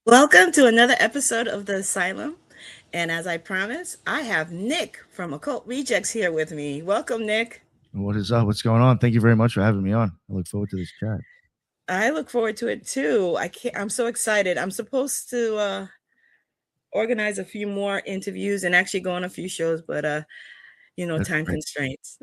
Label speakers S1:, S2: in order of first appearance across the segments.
S1: Welcome to another episode of the Asylum. And as I promised, I have Nick from Occult Rejects here with me. Welcome, Nick.
S2: What is up? What's going on? Thank you very much for having me on. I look forward to this chat.
S1: I look forward to it too. I'm so excited. I'm supposed to organize a few more interviews and actually go on a few shows, but
S2: That's
S1: time
S2: great.
S1: constraints.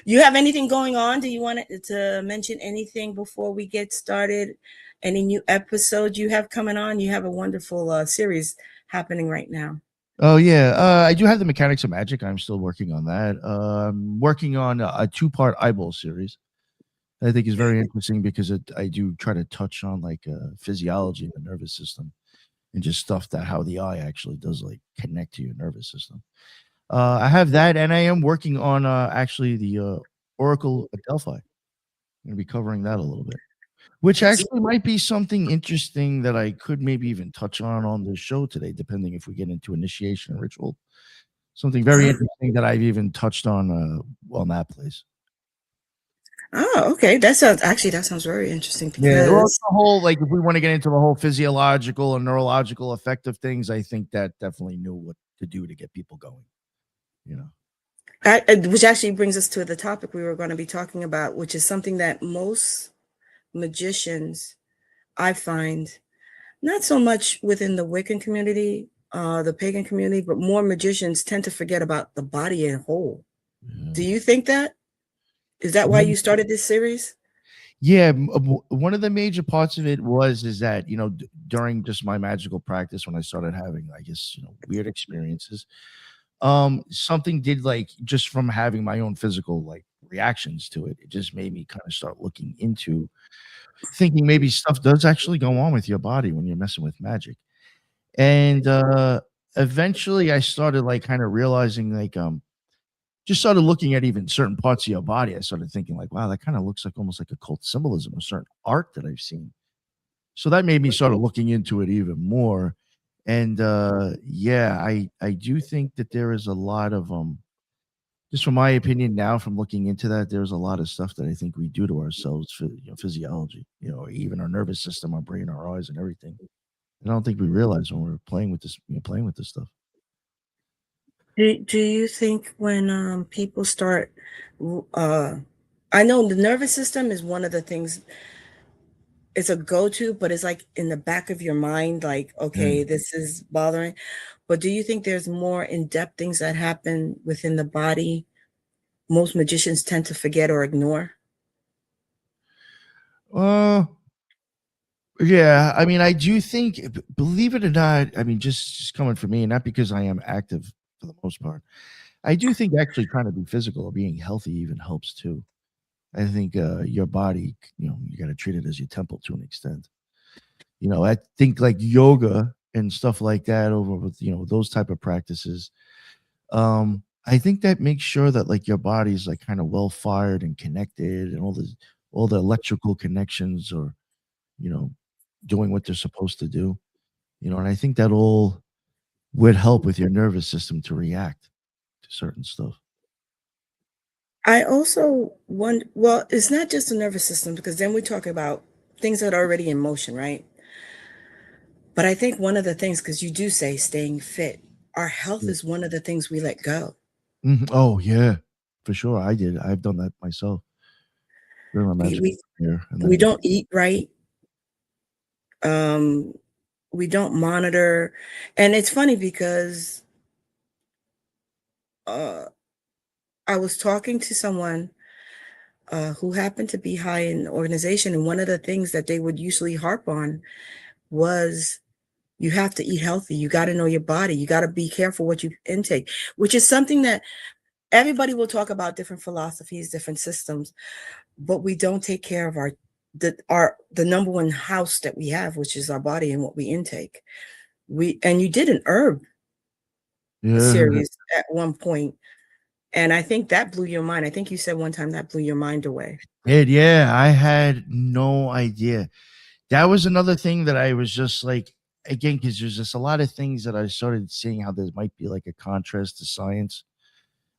S1: You have anything going on? Do you want to mention anything before we get started? Any new episodes you have coming on? You have a wonderful series happening right now.
S2: Oh yeah, I do have the Mechanics of Magic. I'm still working on that. I'm working on a two-part eyeball series. I think is very interesting because I do try to touch on like physiology in the nervous system and just stuff that how the eye actually does like connect to your nervous system. I have that, and I am working on actually the Oracle at Delphi. I'm going to be covering that a little bit. Which actually might be something interesting that I could maybe even touch on the show today, depending if we get into initiation or ritual. Something very interesting that I've even touched on that place.
S1: Oh, okay. That sounds very interesting
S2: Yeah, well, it's
S1: because
S2: the whole like if we want to get into the whole physiological and neurological effect of things, I think that definitely knew what to do to get people going. You know.
S1: which actually brings us to the topic we were going to be talking about, which is something that most magicians I find not so much within the Wiccan community, the pagan community, but more magicians tend to forget about the body as a whole. Do you think that? Is that why
S2: Yeah.
S1: you started this series?
S2: Yeah, one of the major parts of it is that during just my magical practice when I started having I guess weird experiences, something did like just from having my own physical like reactions to it, it just made me kind of start looking into thinking maybe stuff does actually go on with your body when you're messing with magic, and eventually I started like kind of realizing like just started looking at even certain parts of your body. I started thinking like, wow, that kind of looks like almost like occult symbolism or certain art that I've seen. So that made me sort of looking into it even more. And yeah, I do think that there is a lot of just from my opinion now from looking into that, there's a lot of stuff that I think we do to ourselves for physiology, even our nervous system, our brain, our eyes, and everything. And I don't think we realize when we're playing with this, playing with this stuff.
S1: Do you think when people start, uh, I know the nervous system is one of the things, it's a go-to, but it's like in the back of your mind, like,
S2: Yeah.
S1: okay, this is bothering. But do you think there's more in-depth things that happen within the body most magicians tend to forget or ignore?
S2: Uh, yeah. I mean, I do think, believe it or not, I mean, just coming from me, and not because I am active for the most part, I do think actually trying to be physical or being healthy even helps too. I think your body, you got to treat it as your temple to an extent. I think like yoga and stuff like that over with, those type of practices. I think that makes sure that like your body's like kind of well fired and connected and all the electrical connections are, you know, doing what they're supposed to do. And I think that all would help with your nervous system to react to certain stuff.
S1: I also wonder, well, it's not just the nervous system, because then we talk about things that are already in motion, right? But I think one of the things, because you do say staying fit, our health
S2: Yeah.
S1: is one of the things we let go.
S2: Oh yeah, for sure. I did. I've done that myself during my
S1: We
S2: magic
S1: we
S2: career, and
S1: we
S2: then
S1: don't eat right. Um, we don't monitor, and it's funny because uh, I was talking to someone who happened to be high in the organization, and one of the things that they would usually harp on was you have to eat healthy. You got to know your body. You got to be careful what you intake, which is something that everybody will talk about, different philosophies, different systems, but we don't take care of the number one house that we have, which is our body and what we intake. And you did an herb
S2: yeah,
S1: series at one point, and I think that blew your mind. I think you said one time that blew your mind away.
S2: yeah, I had no idea. That was another thing that I was just like, again, because there's just a lot of things that I started seeing how there might be like a contrast to science.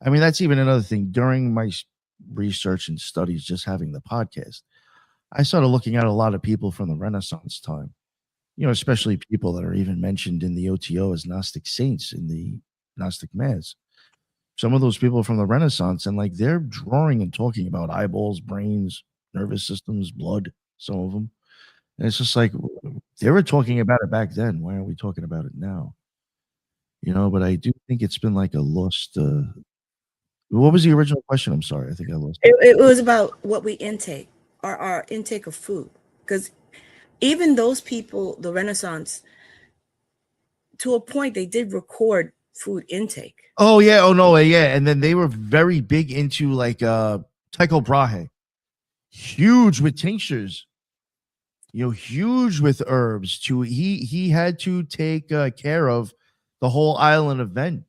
S2: I mean, that's even another thing during my research and studies, just having the podcast. I started looking at a lot of people from the Renaissance time, especially people that are even mentioned in the OTO as Gnostic saints in the Gnostic Mass. Some of those people from the Renaissance, and like they're drawing and talking about eyeballs, brains, nervous systems, blood, some of them. And it's just like they were talking about it back then. Why aren't we talking about it now? But I do think it's been like a lost. What was the original question? I'm sorry. I think I lost it.
S1: It was about what we intake, our intake of food. Because even those people, the Renaissance, to a point, they did record food intake.
S2: Oh yeah. Oh no. Yeah. And then they were very big into like Tycho Brahe, huge with tinctures. Huge with herbs. He had to take care of the whole island of Ven.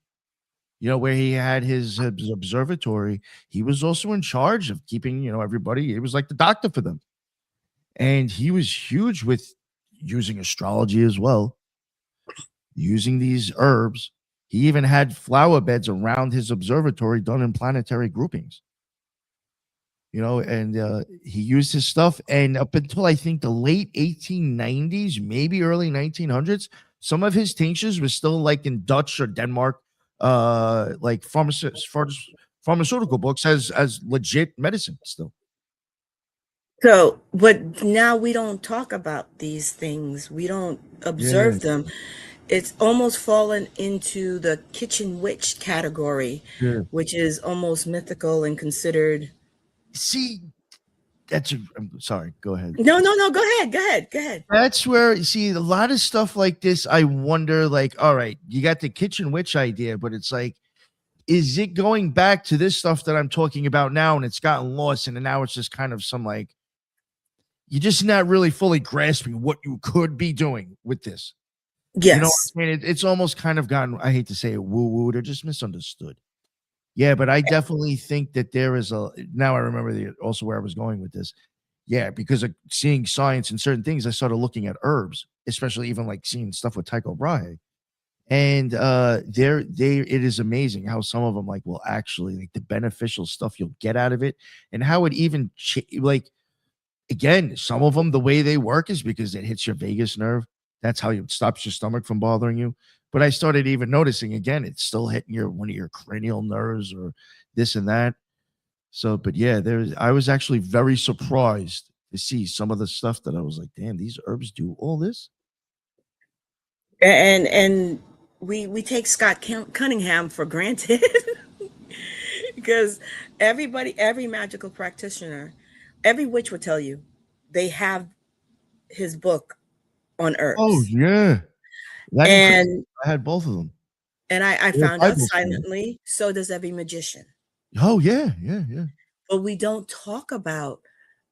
S2: Where he had his observatory. He was also in charge of keeping everybody. He was like the doctor for them, and he was huge with using astrology as well, using these herbs. He even had flower beds around his observatory done in planetary groupings. And he used his stuff. And up until I think the late 1890s, maybe early 1900s, some of his tinctures were still like in Dutch or Denmark, like pharmaceutical books as legit medicine still.
S1: So, but now we don't talk about these things. We don't
S2: Yeah.
S1: observe them. It's almost fallen into the kitchen witch category,
S2: Yeah.
S1: which is almost mythical and considered.
S2: See, I'm sorry. Go ahead.
S1: No, no, no. Go ahead. Go ahead. Go ahead.
S2: That's where you see a lot of stuff like this. I wonder, like, all right, you got the kitchen witch idea, but it's like, is it going back to this stuff that I'm talking about now and it's gotten lost and now it's just kind of some like you're just not really fully grasping what you could be doing with this.
S1: Yes.
S2: I mean? It's almost kind of gotten, I hate to say it, woo-woo, they're just misunderstood. Yeah, but I definitely think that there is now I remember also where I was going with this. Yeah, because of seeing science and certain things, I started looking at herbs, especially even like seeing stuff with Tycho Brahe. And it is amazing how some of them like will actually like the beneficial stuff you'll get out of it and how it even like again, some of them the way they work is because it hits your vagus nerve. That's how it stops your stomach from bothering you. But I started even noticing again, it's still hitting one of your cranial nerves or this and that. So, but yeah, I was actually very surprised to see some of the stuff that I was like, damn, these herbs do all this.
S1: And we take Scott Cunningham for granted because every magical practitioner, every witch will tell you they have his book on
S2: Oh
S1: herbs.
S2: yeah, that includes.
S1: And
S2: I had both of them.
S1: I
S2: They're
S1: found out
S2: Bibles to me.
S1: silently, so does every magician.
S2: Oh yeah, yeah, yeah.
S1: But we don't talk about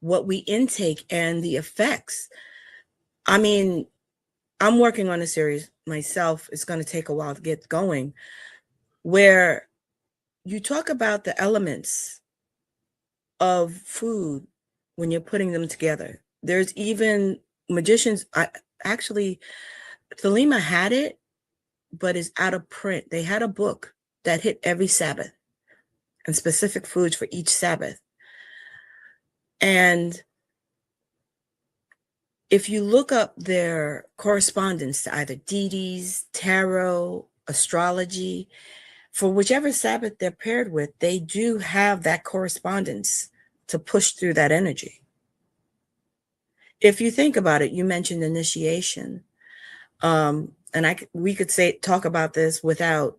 S1: what we intake and the effects. I mean, I'm working on a series myself. It's going to take a while to get going, where you talk about the elements of food when you're putting them together. There's even magicians. Actually, Thelema had it, but it's out of print. They had a book that hit every Sabbath and specific foods for each Sabbath. And if you look up their correspondence to either deities, tarot, astrology, for whichever Sabbath they're paired with, they do have that correspondence to push through that energy. If you think about it, you mentioned initiation. And we could talk about this without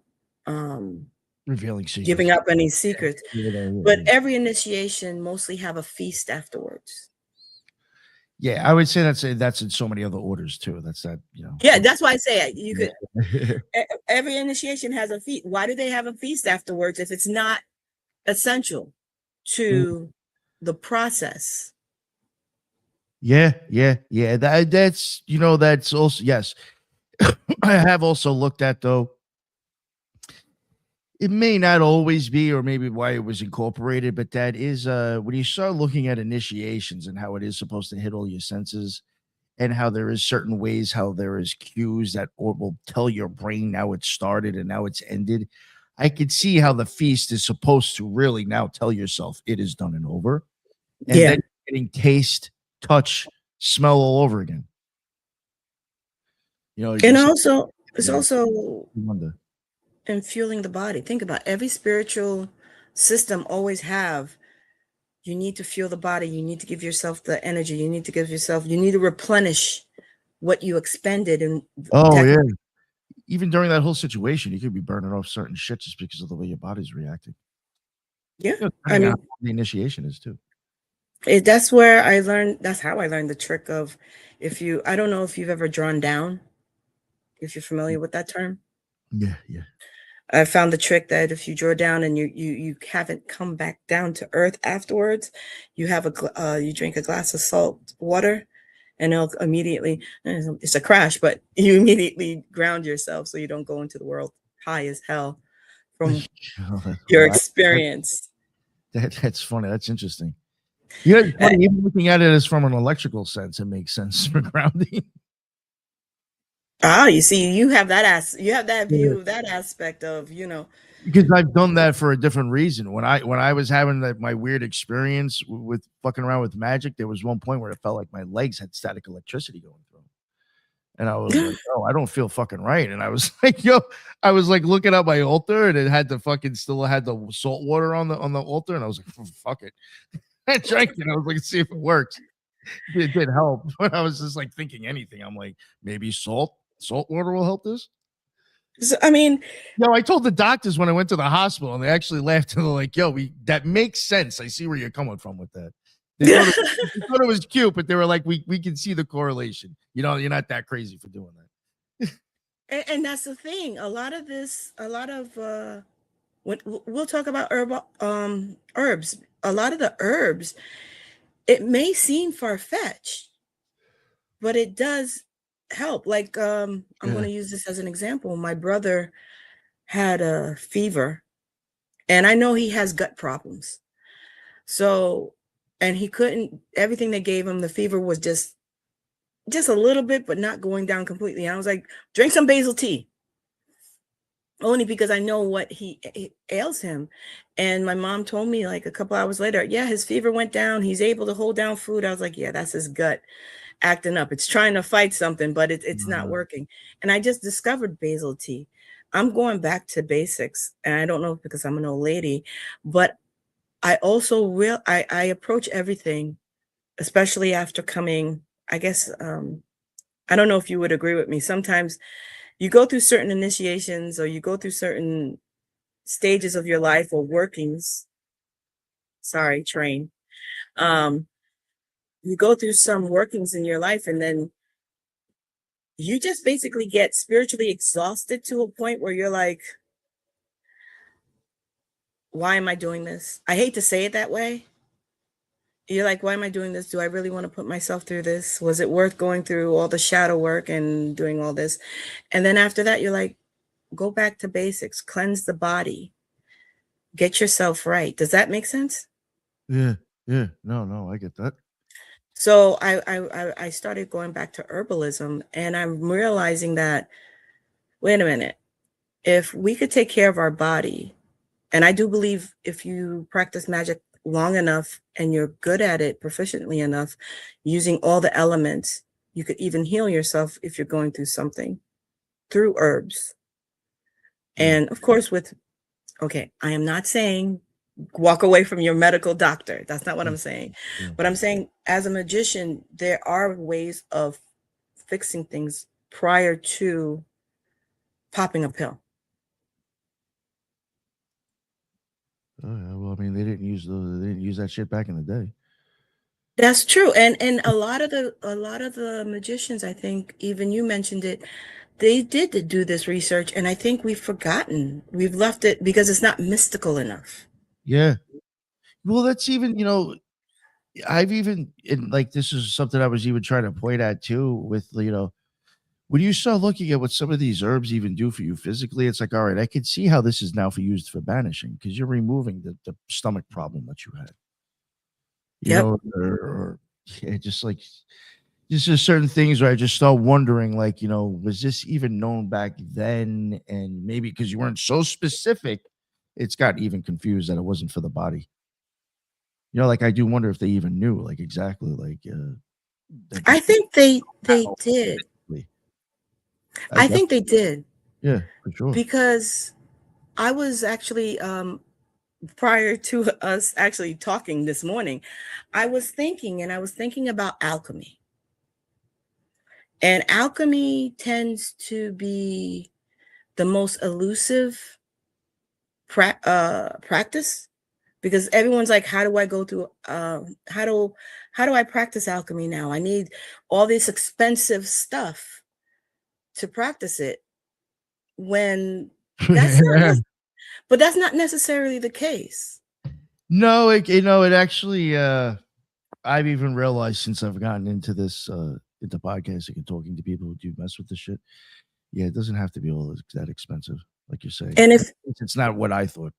S2: Revealing secrets.
S1: giving up any secrets.
S2: Yeah.
S1: But every initiation mostly have a feast afterwards.
S2: Yeah, I would say that's in so many other orders too. That's that,
S1: Yeah, that's why I say you could. Every initiation has a feast. Why do they have a feast afterwards if it's not essential to the process?
S2: Yeah. That's that's also yes. I have also looked at though. It may not always be, or maybe why it was incorporated, but that is when you start looking at initiations and how it is supposed to hit all your senses, and how there is certain ways how there is cues that or will tell your brain now it started and now it's ended. I could see how the feast is supposed to really now tell yourself it is done and over, and
S1: Yeah.
S2: then getting taste, touch, smell all over again. You know,
S1: And
S2: just
S1: also, it's
S2: there.
S1: also
S2: You wonder.
S1: in fueling the body. Think about every spiritual system always have. You need to fuel the body. You need to give yourself the energy. You need to replenish what you expended and
S2: Oh
S1: tech.
S2: yeah. Even during that whole situation, you could be burning off certain shit just because of the way your body's reacting.
S1: Yeah.
S2: You know,
S1: I
S2: depending on how
S1: mean,
S2: the initiation is too.
S1: that's where I learned, that's how I learned the trick of, if you, I don't know if you've ever drawn down, if you're familiar with that term.
S2: Yeah, yeah.
S1: I found the trick that if you draw down and you haven't come back down to earth afterwards, you drink a glass of salt water, and it'll immediately, it's a crash, but you immediately ground yourself so you don't go into the world high as hell from your
S2: Well,
S1: experience.
S2: that's funny. That's interesting. Yeah, it's
S1: Uh,
S2: funny. Even looking at it as from an electrical sense, it makes sense for grounding.
S1: you see, you have that
S2: Yeah.
S1: view, that aspect of,
S2: Because I've done that for a different reason. When I was having my weird experience with fucking around with magic, there was one point where it felt like my legs had static electricity going through 'em. And I was like, "Oh, I don't feel fucking right." And I was like, "Yo," I was like looking at my altar, and it had the fucking still had the salt water on the altar, and I was like, "Fuck it." I drank it. I was like, "See if it works." It did help, but I was just like thinking anything. I'm like, maybe salt water will help this.
S1: So, I mean,
S2: No, I told the doctors when I went to the hospital, and they actually laughed and they're like, "Yo, we that makes sense. I see where you're coming from with that." They thought it was cute, but they were like, "We can see the correlation. You know, you're not that crazy for doing that."
S1: and that's the thing. A lot of we'll talk about herbs. A lot of the herbs, it may seem far-fetched, but it does help. Like I'm going
S2: Yeah.
S1: to use this as an example. My brother had a fever, and I know he has gut problems. So, and he couldn't, everything they gave him, the fever was just a little bit, but not going down completely. And I was like, drink some basil tea, only because I know what he ails him. And my mom told me like a couple hours later, yeah, his fever went down. He's able to hold down food. I was like, yeah, that's his gut acting up. It's trying to fight something, but it's not
S2: Uh,
S1: working. And I just discovered basil tea. I'm going back to basics, and I don't know if because I'm an old lady, but I also I approach everything, especially after coming. I guess I don't know if you would agree with me. Sometimes you go through certain initiations, or you go through certain stages of your life or workings. Sorry, train. Um, you go through some workings in your life, and then you just basically get spiritually exhausted to a point where you're like, why am I doing this? I hate to say it that way. You're like, why am I doing this? Do I really want to put myself through this? Was it worth going through all the shadow work and doing all this? And then after that, you're like, go back to basics, cleanse the body, get yourself right. Does that make sense?
S2: yeah, yeah. No, no, I get that.
S1: So I started going back to herbalism, and I'm realizing that, wait a minute, if we could take care of our body, and I do believe if you practice magic long enough and you're good at it proficiently enough, using all the elements, you could even heal yourself if you're going through something through herbs.
S2: Yeah,
S1: And of course, okay, I am not saying walk away from your medical doctor. That's not what
S2: yeah,
S1: I'm saying.
S2: yeah.
S1: But I'm saying, as a magician, there are ways of fixing things prior to popping a pill.
S2: Oh yeah. Well, I mean, they didn't use that shit back in the day.
S1: That's true. And a lot of the magicians, I think, even you mentioned it, they did do this research, and I think we've forgotten. We've left it because it's not mystical enough.
S2: Yeah. Well, that's even I've even and like this is something I was even trying to point at too with when you start looking at what some of these herbs even do for you physically, it's like, all right, I can see how this is now for used for banishing because you're removing the stomach problem that you had,
S1: Yep.
S2: or yeah, just like just there's certain things where I just start wondering, like, was this even known back then? And maybe because you weren't so specific, it's got even confused that it wasn't for the body. Like I do wonder if they even knew, like exactly, like that
S1: I
S2: this
S1: think they did.
S2: I
S1: I
S2: def
S1: think they did
S2: Yeah, for sure.
S1: because I was actually prior to us actually talking this morning, I was thinking and I was thinking about alchemy. And alchemy tends to be the most elusive practice because everyone's like, how do I go through how do I practice alchemy now? I need all this expensive stuff to practice it when that's not but that's not necessarily the case.
S2: No, it actually, I've even realized since I've gotten into this, into podcasting and talking to people who do mess with this shit. Yeah, it doesn't have to be all that expensive, like you're saying.
S1: And if
S2: It's not what I thought.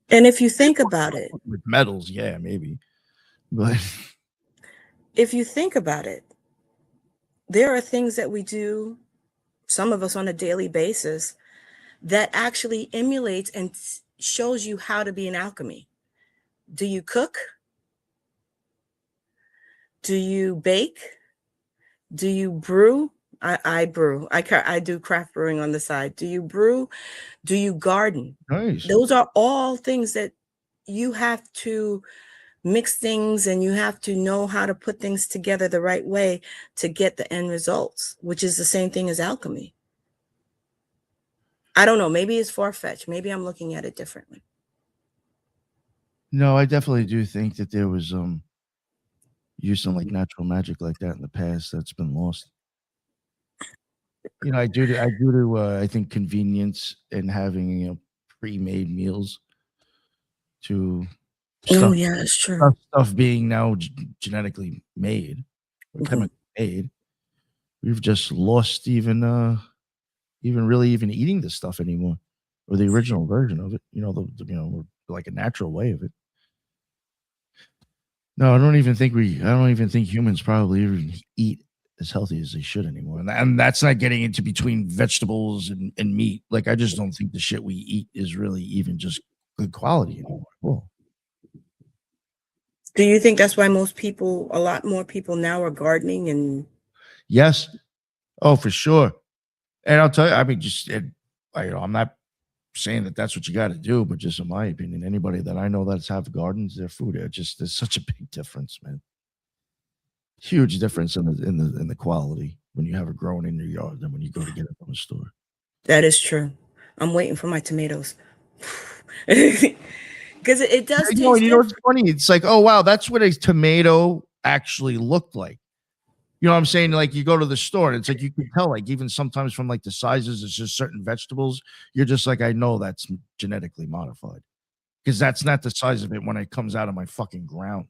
S1: you think about it,
S2: With metals, yeah, maybe. But
S1: if you think about it, there are things that we do, some of us on a daily basis, that actually emulates and shows you how to be an alchemy. Do you cook? Do you bake? Do you brew? I brew. I do craft brewing on the side. Do you brew? Do you garden?
S2: nice.
S1: Those are all things that you have to mix things and you have to know how to put things together the right way to get the end results, which is the same thing as alchemy. I don't know. Maybe it's far fetched. Maybe I'm looking at it differently.
S2: No, I definitely do think that there was use of like natural magic like that in the past that's been lost. I think convenience and having pre-made meals to
S1: Oh,
S2: stuff
S1: yeah, that's true.
S2: stuff being now genetically made or
S1: Mhm.
S2: chemically made. We've just lost even eating this stuff anymore, or the original version of it. Like a natural way of it. No, I don't even think humans probably even eat as healthy as they should anymore. And that's not getting into between vegetables and meat. Like, I just don't think the shit we eat is really even just good quality anymore. Well,
S1: Do you think that's why a lot more people now are gardening and
S2: yes. Oh, for sure. And I'll tell you, I mean, I'm not saying that that's what you got to do, but just in my opinion, anybody that I know that's have gardens, their food, there's such a big difference, man. Huge difference in the quality when you have it grown in your yard than when you go to get it from a store.
S1: that is true. I'm waiting for my tomatoes. Because it does
S2: And
S1: taste
S2: you know what's
S1: different.
S2: funny? It's like, oh wow, that's what a tomato actually looked like. You know what I'm saying? Like, you go to the store and it's like you can tell, like, even sometimes from like the sizes, it's just certain vegetables. You're just like, I know that's genetically modified because that's not the size of it when it comes out of my fucking ground.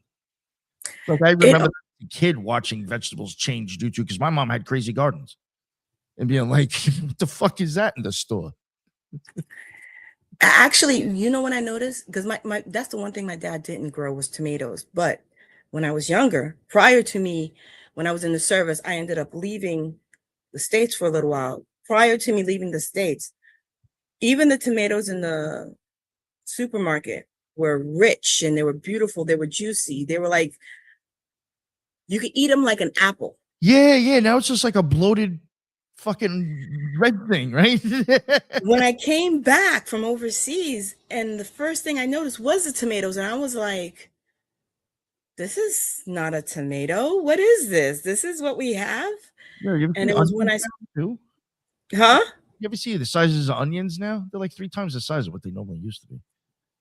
S2: Like, I
S1: It
S2: remember as a kid watching vegetables change due to because my mom had crazy gardens and being like, what the fuck is that in the store?
S1: actually, you know what I noticed? Because my that's the one thing my dad didn't grow was tomatoes. But when I was younger, prior to me, when I was in the service, I ended up leaving the States for a little while. Prior to me leaving the States, even the tomatoes in the supermarket were rich and they were beautiful. They were juicy. They were like, you could eat them like an apple.
S2: Yeah, yeah. Now it's just like a bloated fucking red thing, right?
S1: When I came back from overseas, and the first thing I noticed was the tomatoes, and I was like, this is not a tomato. What is this? This is what we have.
S2: Yeah, you ever
S1: And
S2: see
S1: it was when
S2: onions
S1: I,
S2: now too?
S1: huh?
S2: You ever see the sizes of onions now? They're like 3 times the size of what they normally used to be.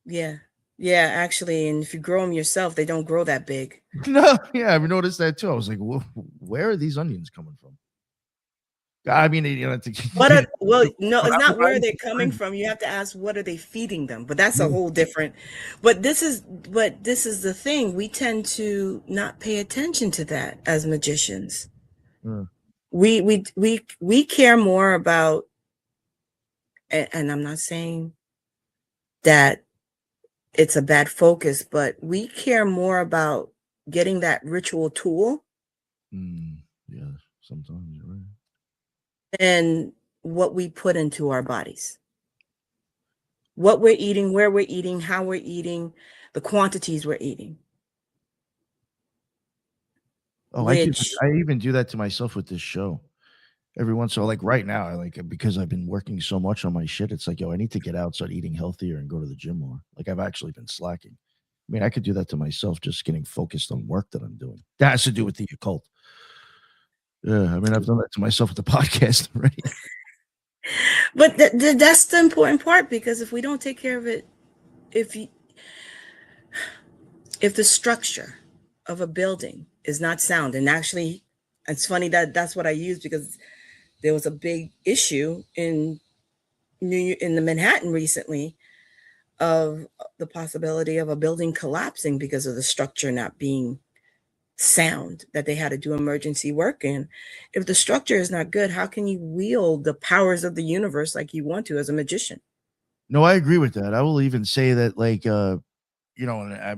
S1: Yeah. Yeah, actually. And if you grow them yourself, they don't grow that big.
S2: No, yeah, I've noticed that too. I was like, where are these onions coming from? I mean,
S1: Well, no,
S2: when
S1: it's
S2: I was
S1: not
S2: when I
S1: where
S2: was
S1: they're
S2: in
S1: coming
S2: prison.
S1: from. You have to ask what are they feeding them? But that's a
S2: Yeah,
S1: whole different. But this is the thing. We tend to not pay attention to that as magicians.
S2: yeah.
S1: We care more about, and I'm not saying that it's a bad focus, but we care more about getting that ritual tool
S2: Yeah, sometimes you're right.
S1: than what we put into our bodies. What we're eating, where we're eating, how we're eating, the quantities we're eating,
S2: Oh,
S1: which
S2: I even do that to myself with this show. every once in a while. Like right now, I like because I've been working so much on my shit. It's like, yo, I need to get out, start eating healthier, and go to the gym more. Like I've actually been slacking. I mean, I could do that to myself, just getting focused on work that I'm doing. That has to do with the occult. Yeah, I mean, I've done that to myself with the podcast already.
S1: But that's the important part, because if we don't take care of it, if you, if the structure of a building is not sound, and actually, it's funny that that's what I use, because there was a big issue in the Manhattan recently of the possibility of a building collapsing because of the structure not being sound, that they had to do emergency work in. If the structure is not good, how can you wield the powers of the universe like you want to as a magician?
S2: No, I agree with that. I will even say that, like, and I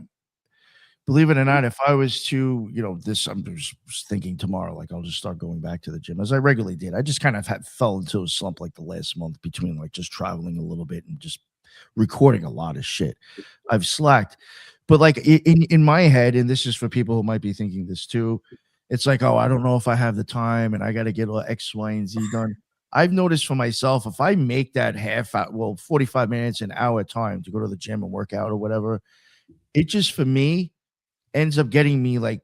S2: believe it or not, if I was to, I'm just thinking tomorrow, like I'll just start going back to the gym as I regularly did. I just kind of fell into a slump like the last month between like just traveling a little bit and just recording a lot of shit. I've slacked, but like in my head, and this is for people who might be thinking this too, it's like, oh, I don't know if I have the time and I got to get all X, Y, and Z done. I've noticed for myself, if I make that 45 minutes, an hour time to go to the gym and work out or whatever, it just for me ends up getting me like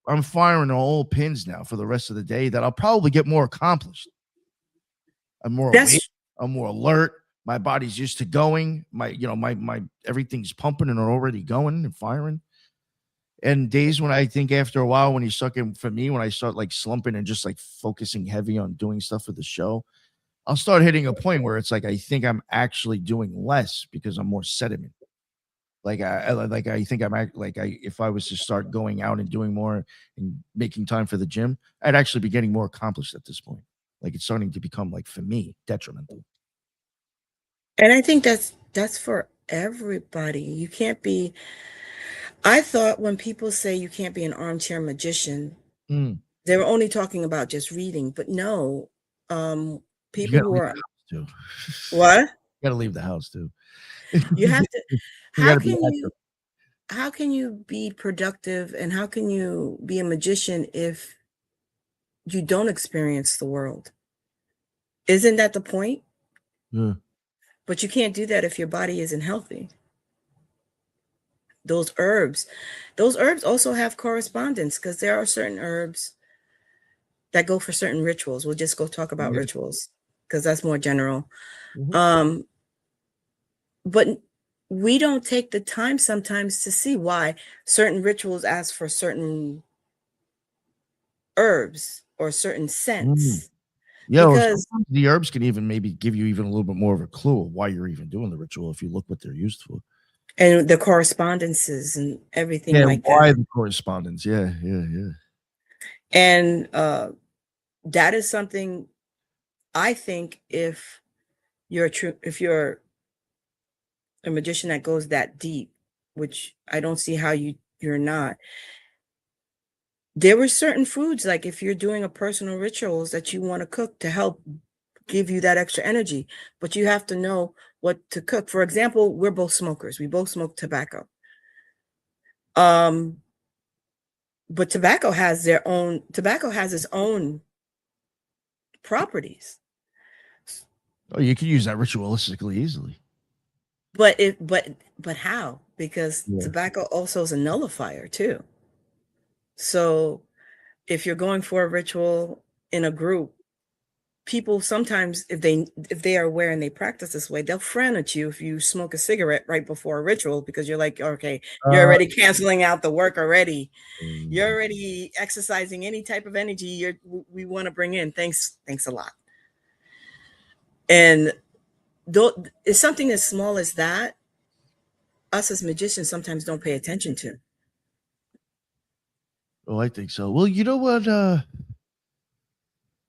S2: I'm firing all pins now for the rest of the day that I'll probably get more accomplished. I'm more awake.
S1: That's
S2: I'm more alert. My body's used to going. My everything's pumping and already going and firing. And days when I think after a while, when you suck in, for me, when I start like slumping and just like focusing heavy on doing stuff for the show, I'll start hitting a point where it's like I think I'm actually doing less because I'm more sediment. I think if I was to start going out and doing more and making time for the gym, I'd actually be getting more accomplished at this point. Like it's starting to become like for me detrimental.
S1: and I think that's for everybody. You can't be I thought when people say you can't be an armchair magician,
S2: Mm.
S1: they were only talking about just reading, but no. Um
S2: You
S1: People
S2: gotta
S1: who
S2: leave
S1: are
S2: the house too.
S1: what?
S2: You gotta leave the house too.
S1: You have to
S2: You
S1: how
S2: gotta be
S1: can
S2: active.
S1: you be productive, and how can you be a magician if you don't experience the world? Isn't that the point?
S2: Yeah.
S1: But you can't do that if your body isn't healthy. Those herbs, those herbs also have correspondence, because there are certain herbs that go for certain rituals. We'll just go talk about
S2: Yeah.
S1: rituals because that's more general.
S2: Mhm.
S1: Um, but we don't take the time sometimes to see why certain rituals ask for certain herbs or certain
S2: Mm.
S1: scents,
S2: Yeah, or
S1: because
S2: sometimes the herbs can even maybe give you even a little bit more of a clue of why you're even doing the ritual if you look what they're used for.
S1: and the correspondences and everything
S2: Yeah,
S1: like that.
S2: why the correspondence? Yeah, yeah, yeah.
S1: And that is something I think, if you're a magician that goes that deep, which I don't see how you're not. There were certain foods, like if you're doing a personal rituals that you want to cook to help give you that extra energy, but you have to know what to cook. For example, we're both smokers. We both smoke tobacco. Um, but tobacco has its own properties.
S2: Oh, you can use that ritualistically easily.
S1: But how? Because
S2: Yeah.
S1: tobacco also is a nullifier too. So if you're going for a ritual in a group, people sometimes, if they are aware and they practice this way, they'll frown at you if you smoke a cigarette right before a ritual, because you're like, okay, you're
S2: Uh,
S1: already canceling out the work already. You're
S2: mm,
S1: already exercising any type of energy we want to bring in. Thanks a lot. And though it's something as small as that, us as magicians sometimes don't pay attention to.
S2: oh, I think so. Well, you know what?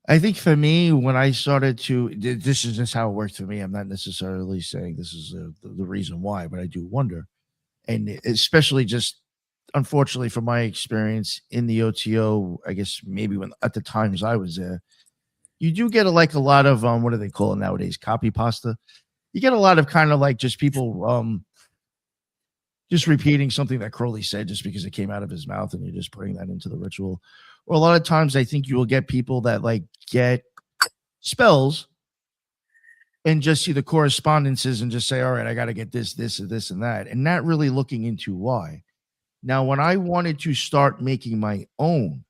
S2: I think for me, when I started to, this is just how it worked for me. I'm not necessarily saying this is the reason why, but I do wonder. And especially just unfortunately for my experience in the OTO, I guess maybe when at the times I was there, you do get a lot of what do they call it nowadays? Copy pasta. You get a lot of kind of like just people just repeating something that Crowley said just because it came out of his mouth and you're just putting that into the ritual. Or a lot of times I think you will get people that like get spells and just see the correspondences and just say, all right, I got to get this, and this, and that, and not really looking into why. Now, when I wanted to start making my own,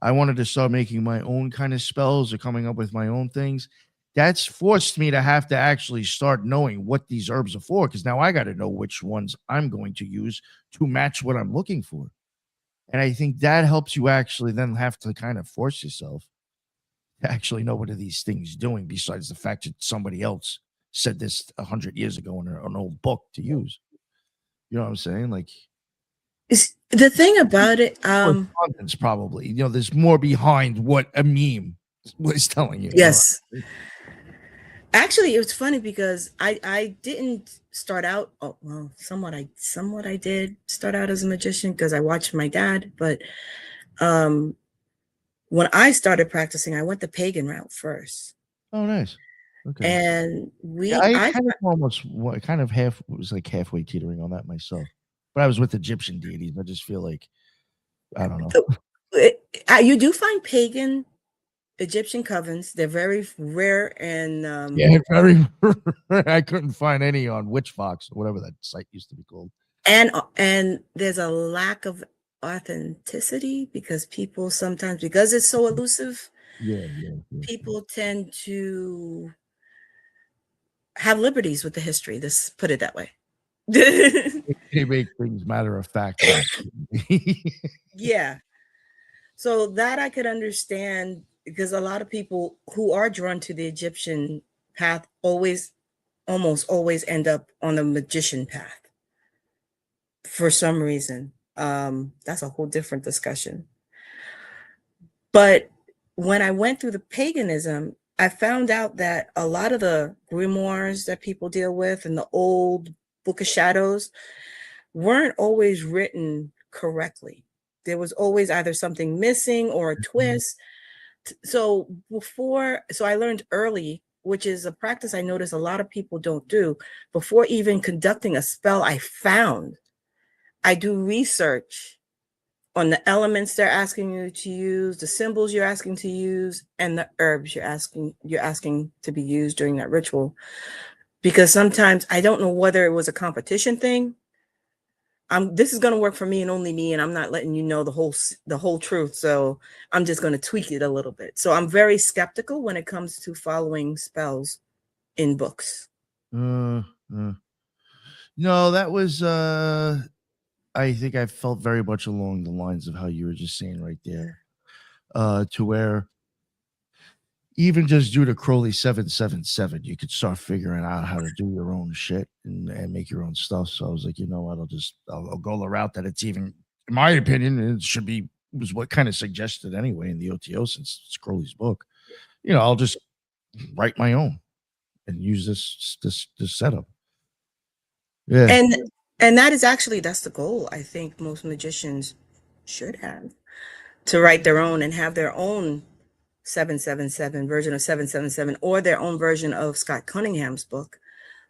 S2: I wanted to start making my own kind of spells or coming up with my own things. That's forced me to have to actually start knowing what these herbs are for, because now I got to know which ones I'm going to use to match what I'm looking for. And I think that helps you actually then have to kind of force yourself to actually know what are these things doing, besides the fact that somebody else said this 100 years ago in an old book to use. You know what I'm saying? Like,
S1: The thing about it,
S2: correspondence, probably. There's more behind what a meme was telling you.
S1: yes. Actually, it was funny because I didn't start out. Oh well, somewhat I did start out as a magician because I watched my dad. But um, when I started practicing, I went the pagan route first,
S2: Oh, nice. Okay.
S1: and
S2: Yeah, I kind of almost kind of half was like halfway teetering on that myself, but I was with Egyptian deities. I just feel like I don't know.
S1: you do find pagan Egyptian covens. They're very rare and
S2: Yeah, very. I couldn't find any on Witchfox or whatever that site used to be called.
S1: and there's a lack of authenticity because people sometimes, because it's so elusive,
S2: Yeah.
S1: people tend to have liberties with the history. Let's put it that way.
S2: They make things matter of fact.
S1: Yeah. So that I could understand because a lot of people who are drawn to the Egyptian path almost always end up on the magician path for some reason. That's a whole different discussion. But when I went through the paganism, I found out that a lot of the grimoires that people deal with in the old Book of Shadows weren't always written correctly. There was always either something missing or a twist. So I learned early, which is a practice I notice a lot of people don't do. Before even conducting a spell, I do research on the elements they're asking you to use, the symbols you're asking to use, and the herbs you're asking to be used during that ritual. Because sometimes I don't know whether it was a competition thing. This is going to work for me and only me, and I'm not letting you know the whole truth. So I'm just going to tweak it a little bit. So I'm very skeptical when it comes to following spells in books.
S2: Uh, uh. No, that was I think I felt very much along the lines of how you were just saying right there. To where even just due to Crowley 777, you could start figuring out how to do your own shit and make your own stuff. So I was like, you know what, I'll go the route that it's even, in my opinion, it should be, was what kind of suggested anyway in the OTO, since it's Crowley's book. I'll just write my own and use this setup. Yeah.
S1: And that's the goal I think most magicians should have, to write their own and have their own 777 version of 777 or their own version of Scott Cunningham's book,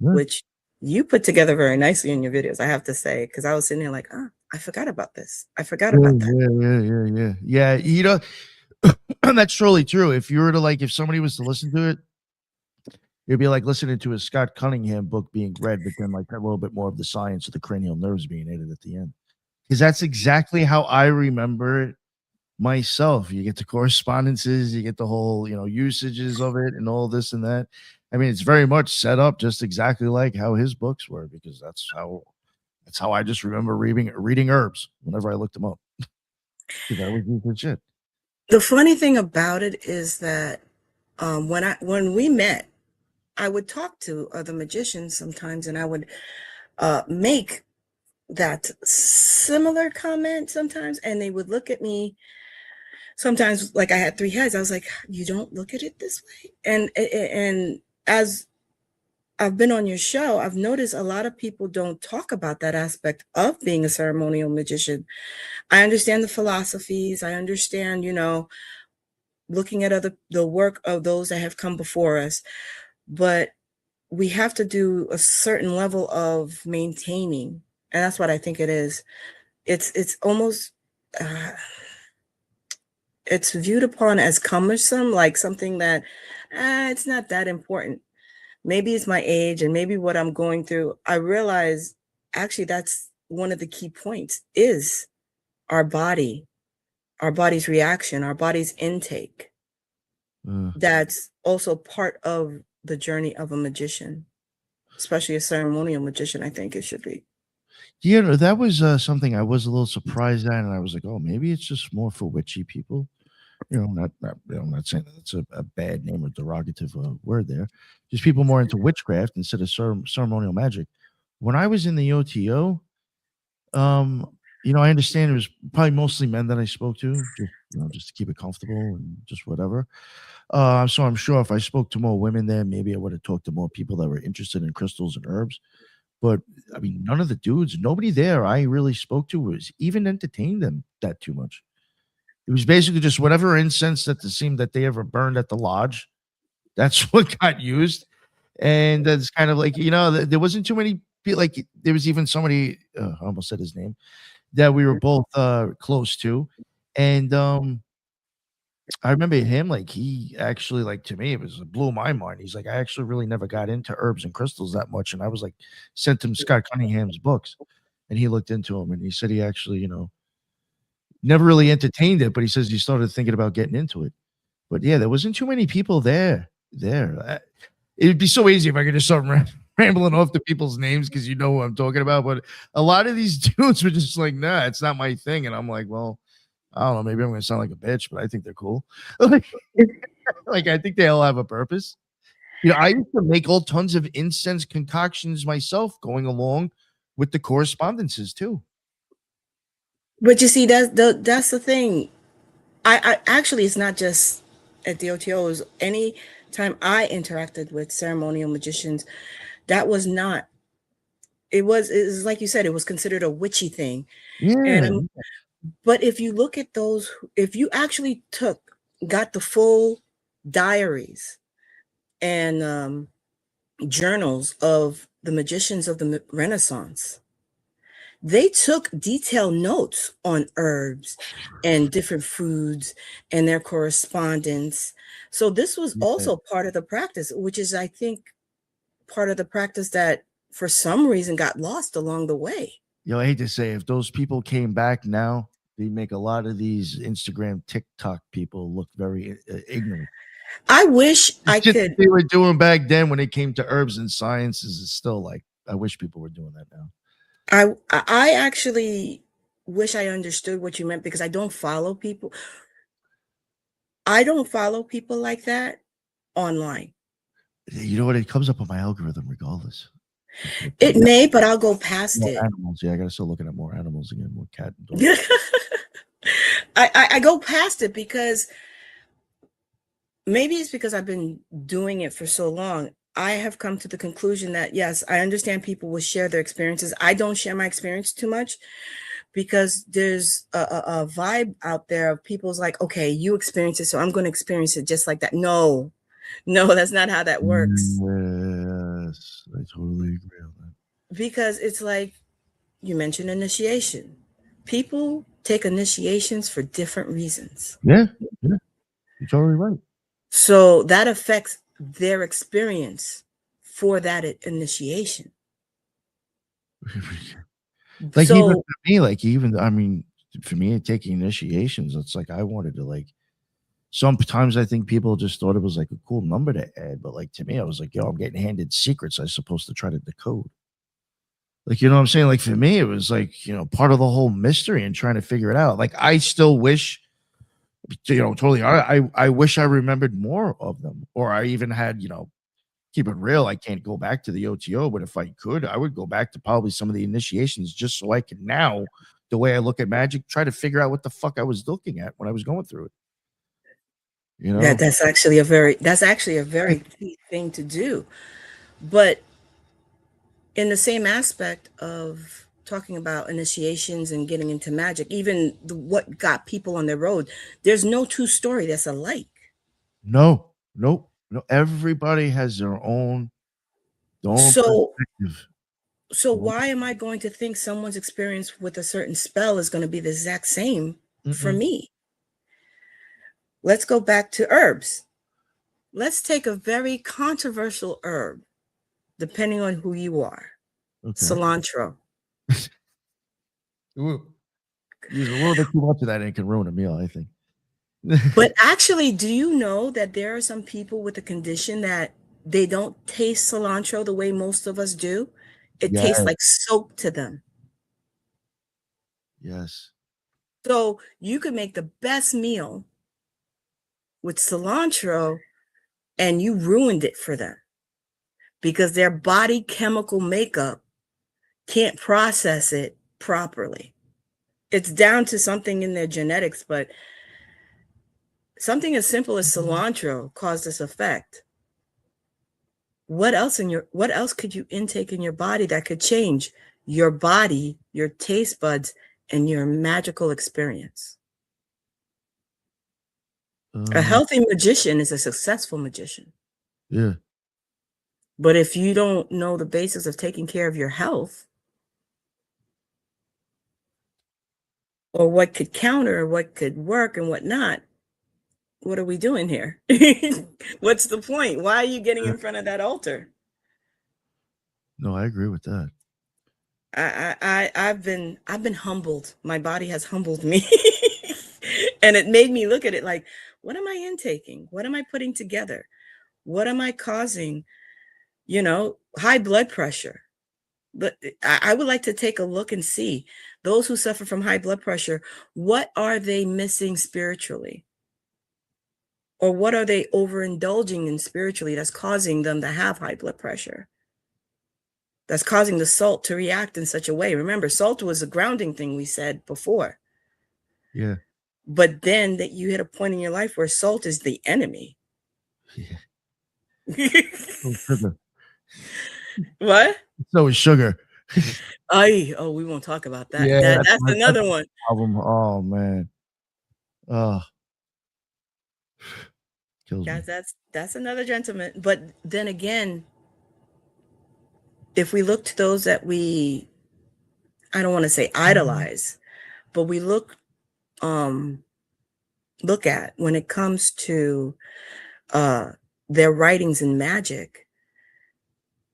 S2: Yeah.
S1: which you put together very nicely in your videos, I have to say, because I was sitting there like, I forgot about this. I forgot
S2: Yeah,
S1: about that.
S2: yeah. That's totally true. If you were to if somebody was to listen to it, it'd be like listening to a Scott Cunningham book being read, but then a little bit more of the science of the cranial nerves being added at the end. Because that's exactly how I remember it myself. You get the correspondences, you get the whole, usages of it and all this and that. I mean, it's very much set up just exactly like how his books were, because that's how I just remember reading herbs whenever I looked them up. Because I was using shit.
S1: The funny thing about it is that when we met, I would talk to other magicians sometimes, and I would make that similar comment sometimes, and they would look at me sometimes like I had three heads. I was like, you don't look at it this way. And as I've been on your show, I've noticed a lot of people don't talk about that aspect of being a ceremonial magician. I understand the philosophies. I understand, looking at the work of those that have come before us, but we have to do a certain level of maintaining, and that's what I think it is. It's almost it's viewed upon as cumbersome, like something that it's not that important. Maybe it's my age and maybe what I'm going through. I realize actually that's one of the key points is our body, our body's reaction, our body's intake.
S2: Uh,
S1: That's also part of the journey of a magician, especially a ceremonial magician, I think it should be.
S2: yeah, no, that was something I was a little surprised at, and I was like, oh, maybe it's just more for witchy people. I'm not saying that's a bad name or derogative word there. Just people more into witchcraft instead of ceremonial magic. When I was in the OTO, I understand it was probably mostly men that I spoke to, just to keep it comfortable and just whatever. So I'm sure if I spoke to more women there, maybe I would have talked to more people that were interested in crystals and herbs. But I mean, none of the dudes, nobody there I really spoke to was even entertained them that too much. It was basically just whatever incense that it seemed that they ever burned at the lodge. That's what got used. And that's kind of like, there wasn't too many people. Like, there was even somebody, I almost said his name, that we were both close to. And I remember him, like, he actually, like, to me, it blew my mind. He's like, I actually really never got into herbs and crystals that much. And I was like, sent him Scott Cunningham's books. And he looked into them and he said he actually, never really entertained it, but he says he started thinking about getting into it. But yeah, there wasn't too many people there. It'd be so easy if I could just start rambling off the people's names because you know who I'm talking about. But a lot of these dudes were just like, nah, it's not my thing. And I'm like, well, I don't know. Maybe I'm going to sound like a bitch, but I think they're cool. Like, I think they all have a purpose. I used to make all tons of incense concoctions myself going along with the correspondences too.
S1: But you see, that's the thing. I actually, it's not just at the OTOs. Any time I interacted with ceremonial magicians, that was not. It was like you said, it was considered a witchy thing. And
S2: Yeah.
S1: but if you look at those, if you actually got the full diaries and journals of the magicians of the Renaissance, they took detailed notes on herbs and different foods and their correspondence. So this was
S2: Yeah.
S1: also part of the practice, which is, I think, part of the practice that for some reason got lost along the way.
S2: I hate to say, if those people came back now, they make a lot of these Instagram, TikTok people look very ignorant.
S1: I wish
S2: The
S1: I
S2: shit that
S1: could.
S2: they were doing back then when it came to herbs and sciences is still like, I wish people were doing that now.
S1: I actually wish I understood what you meant because I don't follow people. I don't follow people like that online.
S2: You know what? It comes up on my algorithm regardless.
S1: It may, but I'll go past
S2: More
S1: it.
S2: animals. Yeah, I gotta start looking at more animals again, more cat and dog.
S1: I go past it because maybe it's because I've been doing it for so long. I have come to the conclusion that yes, I understand people will share their experiences. I don't share my experience too much because there's a vibe out there of people's like, okay, you experience it, so I'm going to experience it just like that. No, no, that's not how that works.
S2: Yes, I totally agree on that.
S1: Because it's like you mentioned initiation. People take initiations for different reasons.
S2: Yeah, yeah, you're totally right.
S1: So that affects their experience for that initiation.
S2: Like, even
S1: So
S2: for me, like, even I mean, for me taking initiations, it's like I wanted to, like, sometimes I think people just thought it was like a cool number to add, but like to me, I was like, yo, I'm getting handed secrets I'm supposed to try to decode. Like, you know what I'm saying? Like, for me, it was like, part of the whole mystery and trying to figure it out. Like, I still wish, totally, I wish I remembered more of them, or I even had, keep it real. I can't go back to the OTO, but if I could, I would go back to probably some of the initiations just so I could now, the way I look at magic, try to figure out what the fuck I was looking at when I was going through it. You know?
S1: that's actually a very key thing to do. But in the same aspect of talking about initiations and getting into magic, even what got people on their road, there's no two story that's alike.
S2: No, nope, no. Everybody has their own
S1: So
S2: perspective.
S1: so
S2: Their own-
S1: why am I going to think someone's experience with a certain spell is going to be the exact same for
S2: Mm-mm.
S1: me? Let's go back to herbs. Let's take a very controversial herb, depending on who you are.
S2: Okay.
S1: Cilantro.
S2: Ooh. Use a little bit too much of that and it can ruin a meal, I think.
S1: But actually, do you know that there are some people with a condition that they don't taste cilantro the way most of us do? It
S2: Yeah.
S1: tastes like soap to them.
S2: Yes.
S1: So you could make the best meal with cilantro and you ruined it for them because their body chemical makeup can't process it properly. It's down to something in their genetics, but something as simple as cilantro caused this effect. What else could you intake in your body that could change your body, your taste buds, and your magical experience? A
S2: Uh,
S1: healthy magician is a successful magician.
S2: yeah.
S1: But if you don't know the basics of taking care of your health or what could counter, what could work and what not, what are we doing here? What's the point? Why are you getting
S2: Yeah.
S1: in front of that altar?
S2: No, I agree with that.
S1: I've been humbled. My body has humbled me. And it made me look at it like, what am I intaking? What am I putting together? What am I causing? High blood pressure. But I would like to take a look and see those who suffer from high blood pressure, what are they missing spiritually? Or what are they overindulging in spiritually that's causing them to have high blood pressure? That's causing the salt to react in such a way. Remember, salt was a grounding thing we said before.
S2: Yeah.
S1: But then that you hit a point in your life where salt is the enemy.
S2: Yeah. Oh, sugar.
S1: What?
S2: So is sugar.
S1: Oh, we won't talk about that.
S2: Yeah,
S1: That's
S2: that's
S1: another
S2: my
S1: one.
S2: problem. Oh man. Oh, kills me.
S1: Guys, that's another gentleman. But then again, if we look to those that I don't want to say idolize, but we um look at when it comes to uh their writings in magic,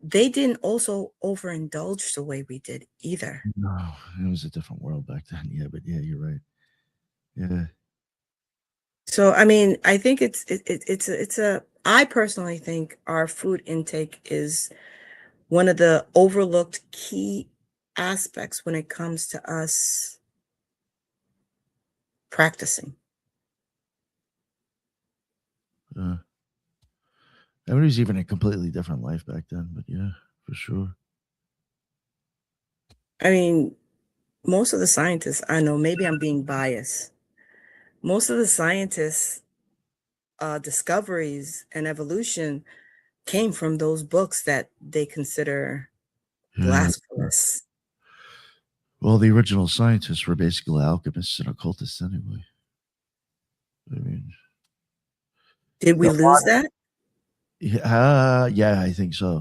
S1: they didn't also overindulge the way we did either.
S2: No, it was a different world back then. Yeah, but yeah, you're right. Yeah.
S1: So I mean, I think it's a I personally think our food intake is one of the overlooked key aspects when it comes to us practicing.
S2: Uh, it was even a completely different life back then, but yeah, for sure.
S1: I mean, most of the scientists I know, maybe I'm being biased. Most of the scientists' discoveries and evolution came from those books that they consider
S2: Yeah.
S1: blasphemous.
S2: Well, the original scientists were basically alchemists and occultists anyway. I mean,
S1: Did we lose that?
S2: yeah, I think so.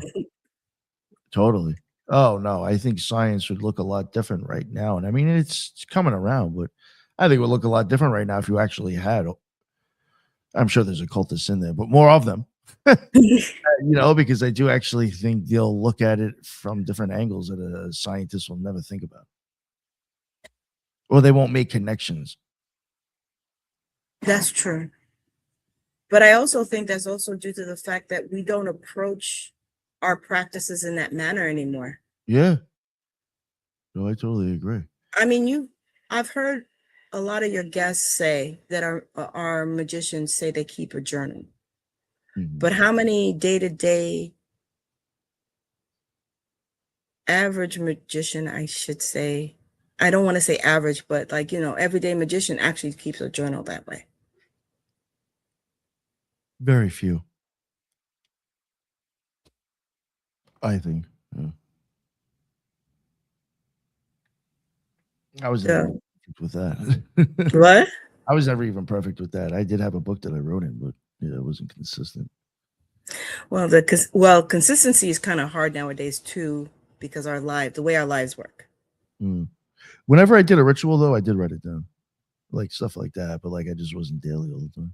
S2: Totally. Oh no, I think science would look a lot different right now, and I mean it's coming around, but I think it would look a lot different right now if you actually had. I'm sure there's occultists in there, but more of them. Because I do actually think they'll look at it from different angles that a scientist will never think about, or they won't make connections.
S1: That's true. But I also think that's also due to the fact that we don't approach our practices in that manner anymore.
S2: Yeah, no, I totally agree.
S1: I mean, I've heard a lot of your guests say that our magicians say they keep a journal.
S2: Mhm.
S1: But how many day-to-day average magician, I should say, I don't want to say average, but like, everyday magician actually keeps a journal that way?
S2: Very few, I think. Yeah. I was never
S1: The
S2: even perfect with that.
S1: what?
S2: I was never even perfect with that. I did have a book that I wrote in, but yeah, it wasn't consistent.
S1: Consistency is kind of hard nowadays too, because the way our lives work.
S2: Mm. Whenever I did a ritual, though, I did write it down, like stuff like that. But like, I just wasn't daily all the time.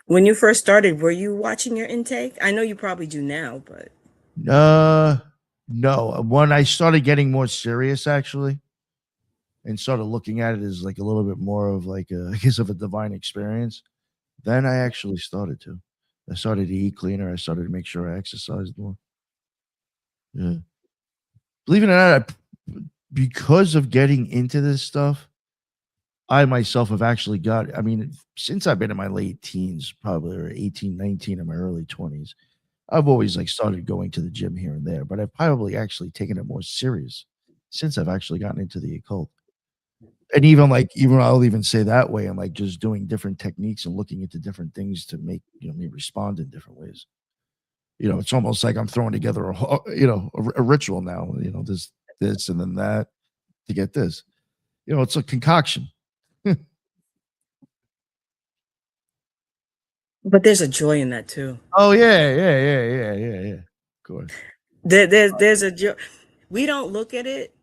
S1: When you first started, were you watching your intake? I know you probably do now, but
S2: Uh, no. When I started getting more serious, actually, and started looking at it as like a little bit more of like a, I guess, of a divine experience, then I actually started to. I started to eat cleaner. I started to make sure I exercised more. Yeah. Believe it or not, because of getting into this stuff, I myself have actually got, I mean, since I've been in my late teens, probably, or 18, 19, in my early 20s, I've always like started going to the gym here and there, but I've probably actually taken it more serious since I've actually gotten into the occult. And even like, even I'll even say that way, I'm like just doing different techniques and looking into different things to make, me respond in different ways. It's almost like I'm throwing together a ritual now, this and then that to get this. It's a concoction.
S1: but there's a joy in that too.
S2: Oh yeah, yeah, yeah, yeah, yeah, yeah. Of course.
S1: There's a joy. We don't look at it.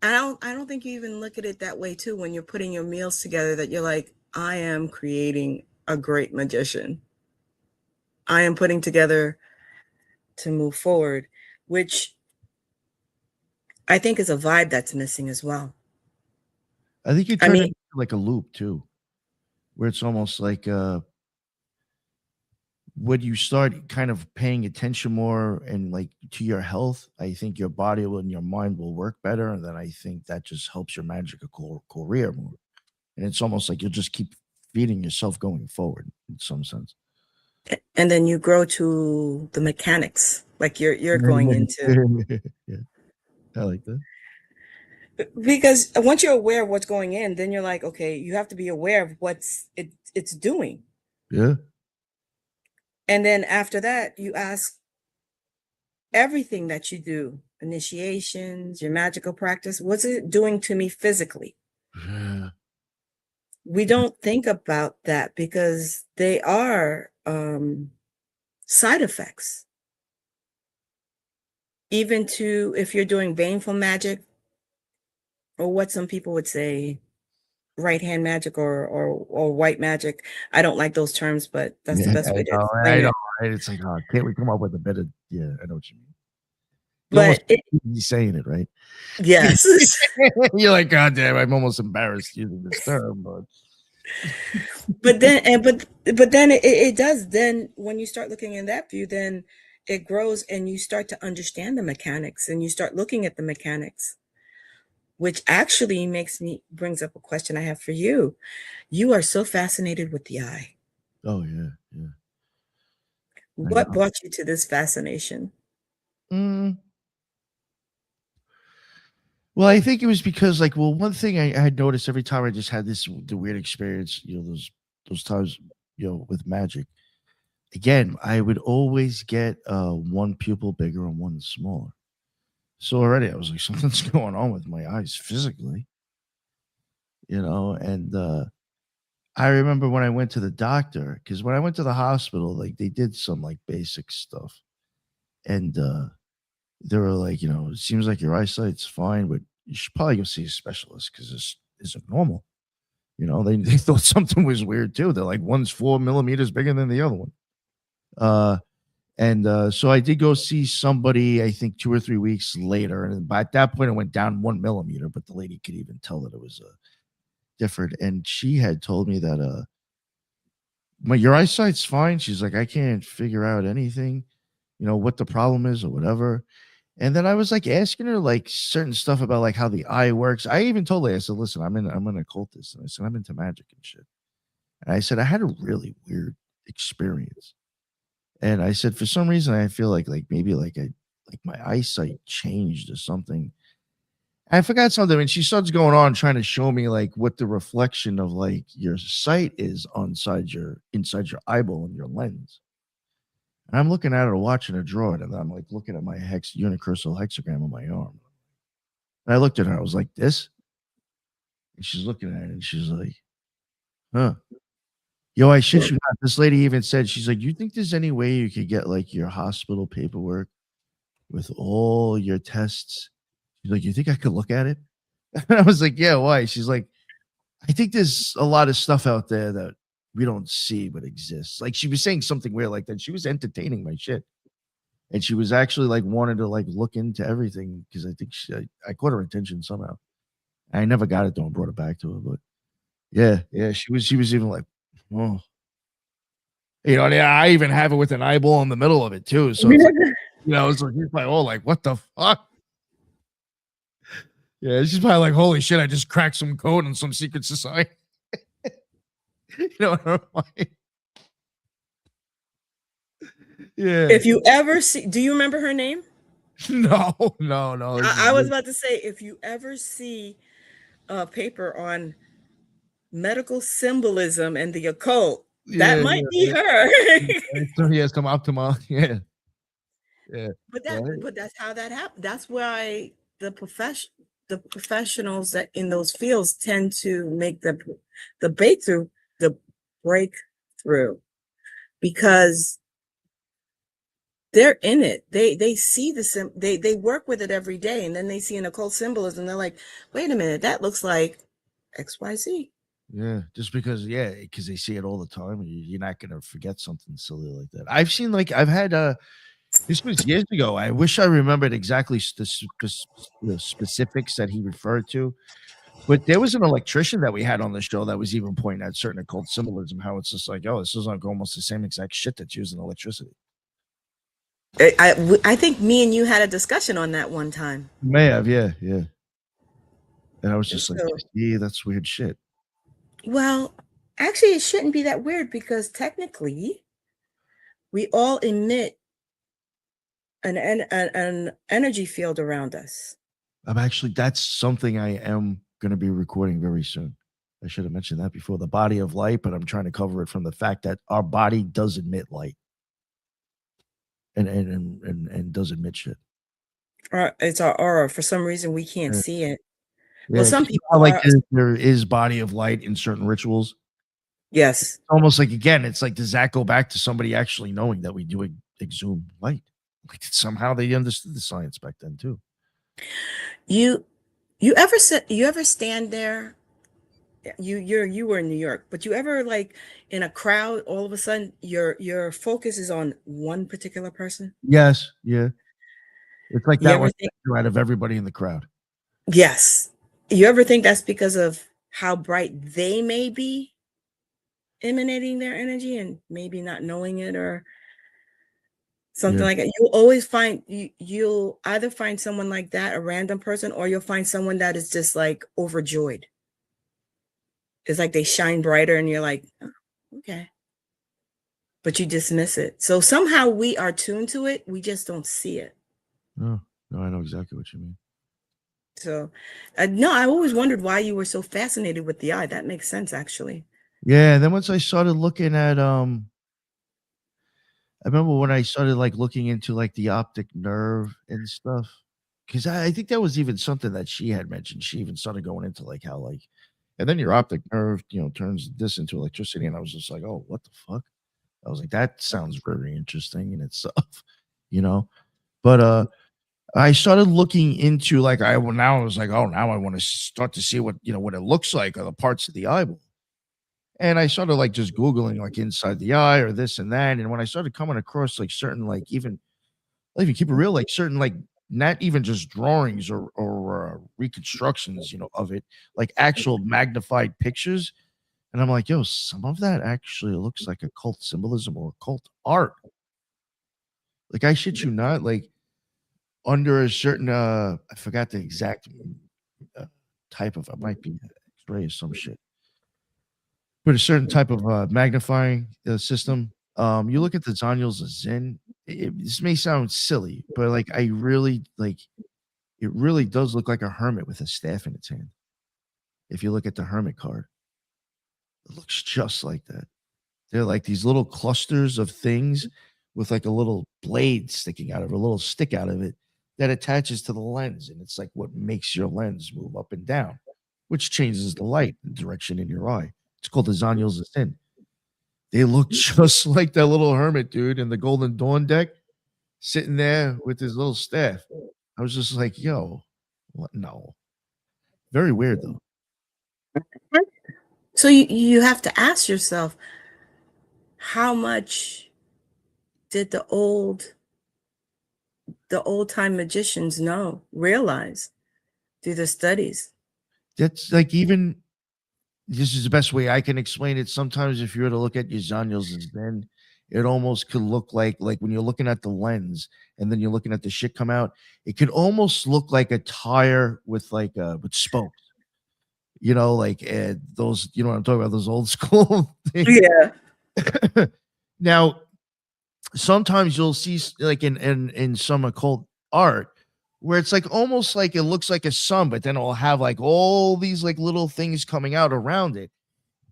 S1: I don't think you even look at it that way too when you're putting your meals together, that you're like, I am creating a great magician. I am putting together to move forward, which I think is a vibe that's missing as well.
S2: I think you
S1: I
S2: turn it
S1: mean,
S2: into like a loop too, where it's almost like when you start kind of paying attention more and like to your health, I think your body and your mind will work better, and then I think that just helps your magical career more. And it's almost like you'll just keep feeding yourself going forward in some sense.
S1: and then you grow to the mechanics, like you're going into,
S2: Yeah, I like that.
S1: because once you're aware of what's going in, then you're like, okay, you have to be aware of it's doing.
S2: Yeah.
S1: And then after that, you ask everything that you do, initiations, your magical practice, what's it doing to me physically?
S2: Yeah.
S1: We don't think about that because they are side effects. Even to if you're doing baneful magic, or what some people would say, right hand magic, or white magic. I don't like those terms, but that's the
S2: Yeah,
S1: best way to
S2: I
S1: explain
S2: know,
S1: it.
S2: right? It's like, oh, can't we come up with a better, yeah, I know what you mean. You almost
S1: But it,
S2: you saying it, right?
S1: yes.
S2: You're like, God damn, I'm almost embarrassed using this term, but
S1: But then and but then it does, then when you start looking in that view, then it grows and you start to understand the mechanics and you start looking at the mechanics, which actually brings up a question I have for you. You are so fascinated with the eye.
S2: oh yeah, yeah, I
S1: What
S2: know.
S1: brought you to this fascination?
S2: Mm, well, I think it was because, like, well, one thing I had noticed every time I just had the weird experience, those times, with magic. Again, I would always get one pupil bigger and one smaller. So already I was like, something's going on with my eyes physically, and I remember when I went to the doctor, because when I went to the hospital, like they did some like basic stuff, and they were like, it seems like your eyesight's fine, but you should probably go see a specialist because this isn't normal. They thought something was weird too. They're like, one's 4 millimeters bigger than the other one. Uh, and so I did go see somebody, I think 2 or 3 weeks later, and by at that point it went down 1 millimeter, but the lady could even tell that it was different. And she had told me that your eyesight's fine. She's like, I can't figure out anything, what the problem is or whatever. And then I was like asking her like certain stuff about like how the eye works. I even told her, I said, listen, I'm an occultist. And I said, I'm into magic and shit. And I said, I had a really weird experience. And I said, for some reason, I feel like maybe like my eyesight changed or something. I forgot something, and she starts going on trying to show me like what the reflection of like your sight is inside your eyeball and your lens. And I'm looking at her, watching her draw it, and I'm like looking at my universal hexagram on my arm. And I looked at her, I was like, this? And she's looking at it and she's like, huh. Yo, I shit you not. This lady even said, she's like, you think there's any way you could get like your hospital paperwork with all your tests? She's like, you think I could look at it? And I was like, yeah, why? She's like, I think there's a lot of stuff out there that we don't see but exists. Like she was saying something weird like that. She was entertaining my shit. And she was actually like wanted to like look into everything because I think I caught her attention somehow. I never got it though and brought it back to her, but yeah, yeah, she was even like, oh, yeah, I even have it with an eyeball in the middle of it too. So it's like, it's like he's like, oh, like what the fuck? Yeah, she's probably like, holy shit, I just cracked some code in some secret society. What I mean? Yeah.
S1: If you ever see, do you remember her name?
S2: No, no, no.
S1: I was about to say, if you ever see a paper on medical symbolism and the occult, that
S2: Yeah,
S1: might be
S2: yeah.
S1: her.
S2: So he has come up to my yeah, yeah. Right?
S1: But that's how that happened. That's why the professionals that in those fields tend to make the breakthrough the breakthrough because they're in it. They see they work with it every day, and then they see an occult symbolism. They're like, wait a minute, that looks like XYZ.
S2: Yeah, just because, yeah, because they see it all the time. You're not gonna forget something silly like that. I've seen like I've had this was years ago. I wish I remembered exactly the specifics that he referred to. But there was an electrician that we had on the show that was even pointing out certain occult symbolism, how it's just like, oh, this is like almost the same exact shit that's used in electricity.
S1: I think me and you had a discussion on that one time.
S2: May have, yeah, yeah. And I was just like,
S1: So,
S2: yeah, that's weird shit.
S1: well, actually, it shouldn't be that weird because technically, we all emit an energy field around us.
S2: That's something I am going to be recording very soon. I should have mentioned that before, the body of light, but I'm trying to cover it from the fact that our body does emit light and does emit shit.
S1: It's our aura. For some reason, we can't
S2: Yeah.
S1: see it. Well,
S2: Yeah,
S1: some
S2: 'cause
S1: people
S2: like
S1: are.
S2: there is body of light in certain rituals.
S1: Yes.
S2: Almost like, again, it's like, does that go back to somebody actually knowing that we do exhume light? Like somehow they understood the science back then too.
S1: You you ever stand there? You were in New York, but you ever like in a crowd, all of a sudden your focus is on one particular person?
S2: Yes, yeah. It's like
S1: You
S2: that
S1: ever
S2: one
S1: think
S2: out of everybody in the crowd.
S1: yes. You ever think that's because of how bright they may be emanating their energy and maybe not knowing it or something
S2: Yeah.
S1: like that? You'll always find you'll either find someone like that, a random person, or you'll find someone that is just like overjoyed. It's like they shine brighter and you're like, "Oh, okay." But you dismiss it. So somehow we are tuned to it, we just don't see it.
S2: No, no, I know exactly what you mean.
S1: So, no, I always wondered why you were so fascinated with the eye. That makes sense, actually.
S2: Yeah, and then once I started looking at I remember when I started like looking into like the optic nerve and stuff. Because I think that was even something that she had mentioned. She even started going into like how like, and then your optic nerve, turns this into electricity. And I was just like, oh, what the fuck? I was like, that sounds very interesting in itself, you know. But I started looking into like now I was like, oh, now I want to start to see what it looks like or the parts of the eyeball. And I started like just Googling like inside the eye or this and that. And when I started coming across like certain like even I'll even keep it real, like certain like not even just drawings or reconstructions, of it, like actual magnified pictures. And I'm like, yo, some of that actually looks like occult symbolism or occult art. Like I shit you not, like under a certain I forgot the exact uh, type of it might be X-ray or some shit. But a certain type of magnifying system. You look at the Zanyals of Zen. This may sound silly, but like I really like it. Really does look like a hermit with a staff in its hand. If you look at the hermit card, it looks just like that. They're like these little clusters of things with like a little blade sticking out of it, a little stick out of it that attaches to the lens, and it's like what makes your lens move up and down, which changes the light direction in your eye. It's called the Zanyals of Sin. They look just like that little hermit dude in the Golden Dawn deck, sitting there with his little staff. I was just like, yo, what? No. Very weird though.
S1: So you have to ask yourself, how much did the old time magicians realize through the studies?
S2: That's like, even this is the best way I can explain it. Sometimes if you were to look at your Zanyals, then it almost could look like when you're looking at the lens and then you're looking at the shit come out, it could almost look like a tire with with spokes. Like those, you know what I'm talking about, those old school things.
S1: Yeah.
S2: Now, sometimes you'll see like in some occult art where it's like almost like it looks like a sun, but then it'll have like all these like little things coming out around it.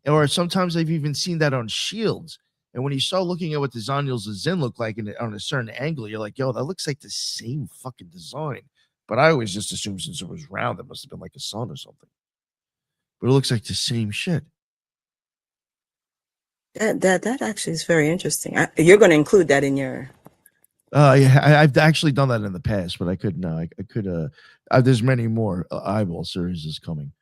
S2: Or sometimes I've even seen that on shields. And when you start looking at what the Zanyals of Zin look like on a certain angle, you're like, yo, that looks like the same fucking design. But I always just assumed since it was round, it must have been like a sun or something. But it looks like the same shit.
S1: That actually is very interesting. You're going to include that in your.
S2: Yeah, I've actually done that in the past, but I could no, I could. There's many more eyeball series is coming.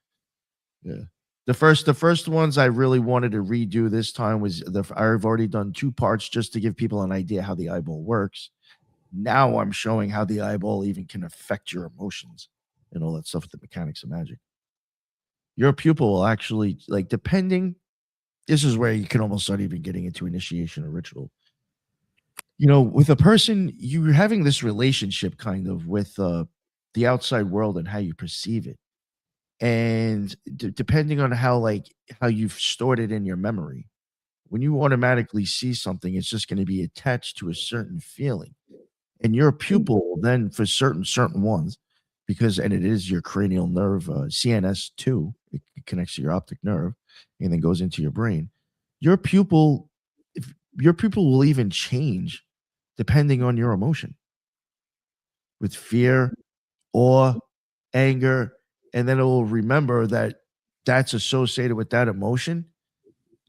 S2: Yeah, the first ones I really wanted to redo this time was I've already done 2 parts just to give people an idea how the eyeball works. Now I'm showing how the eyeball even can affect your emotions and all that stuff with the mechanics of magic. Your pupil will actually, like, depending. This is where you can almost start even getting into initiation or ritual. With a person, you're having this relationship kind of with the outside world and how you perceive it. And depending on how you've stored it in your memory, when you automatically see something, it's just going to be attached to a certain feeling. And your pupil then, for certain ones, and it is your cranial nerve, CNS2, it connects to your optic nerve and then goes into your brain. Your pupil, if your pupil will even change depending on your emotion, with fear, awe, anger, and then it will remember that that's associated with that emotion,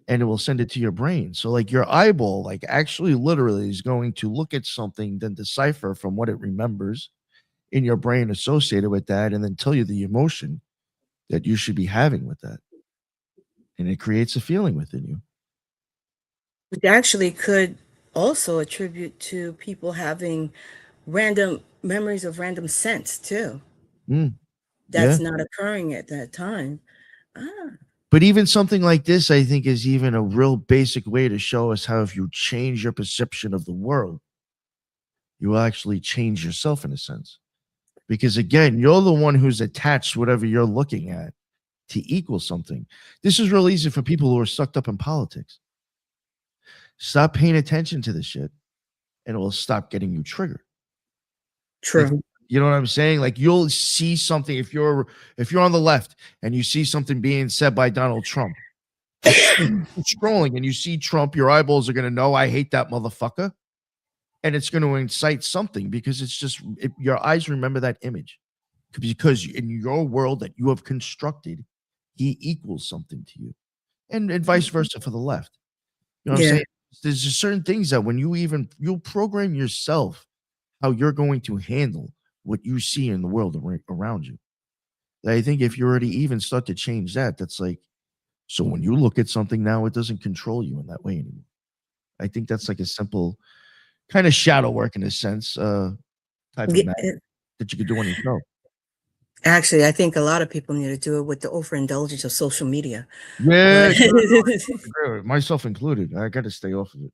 S2: and it will send it to your brain. So like your eyeball, like actually literally is going to look at something, then decipher from what it remembers in your brain associated with that, and then tell you the emotion that you should be having with that. And it creates a feeling within you.
S1: Which actually could also attribute to people having random memories of random scents too.
S2: Mm, yeah.
S1: That's not occurring at that time. Ah,
S2: But even something like this, I think, is even a real basic way to show us how if you change your perception of the world, you will actually change yourself in a sense. Because again, you're the one who's attached whatever you're looking at to equal something. This is real easy for people who are sucked up in politics. Stop paying attention to this shit, and it will stop getting you triggered. Like,
S1: true.
S2: you know what I'm saying? Like, you'll see something if you're on the left and you see something being said by Donald Trump. Scrolling and you see Trump, your eyeballs are going to know I hate that motherfucker, and it's going to incite something because your eyes remember that image because in your world that you have constructed, he equals something to you, and vice versa for the left. You know what I'm
S1: Yeah.
S2: saying? There's just certain things that when you'll program yourself how you're going to handle what you see in the world around you. I think if you already even start to change that, that's like, so when you look at something now, it doesn't control you in that way anymore. I think that's like a simple kind of shadow work in a sense, type of
S1: Yeah,
S2: magic that you could do on yourself.
S1: actually, I think a lot of people need to do it with the overindulgence of social media.
S2: Yeah,
S1: But
S2: no, no, I agree with it, myself included. I got to stay off of it.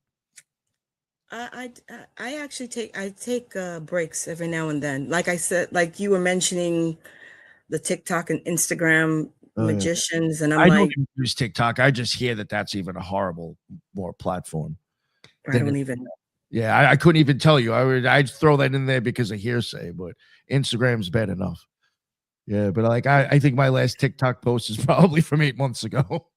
S1: I actually take breaks every now and then. Like I said, like you were mentioning the TikTok and Instagram
S2: Oh yeah,
S1: magicians, and I'm
S2: I don't
S1: like,
S2: even use TikTok. I just hear that that's even a horrible more platform
S1: I
S2: than
S1: don't
S2: it.
S1: even.
S2: Yeah, I couldn't even tell you. I'd throw that in there because of hearsay, but Instagram's bad enough. Yeah, but like I think my last TikTok post is probably from 8 months ago.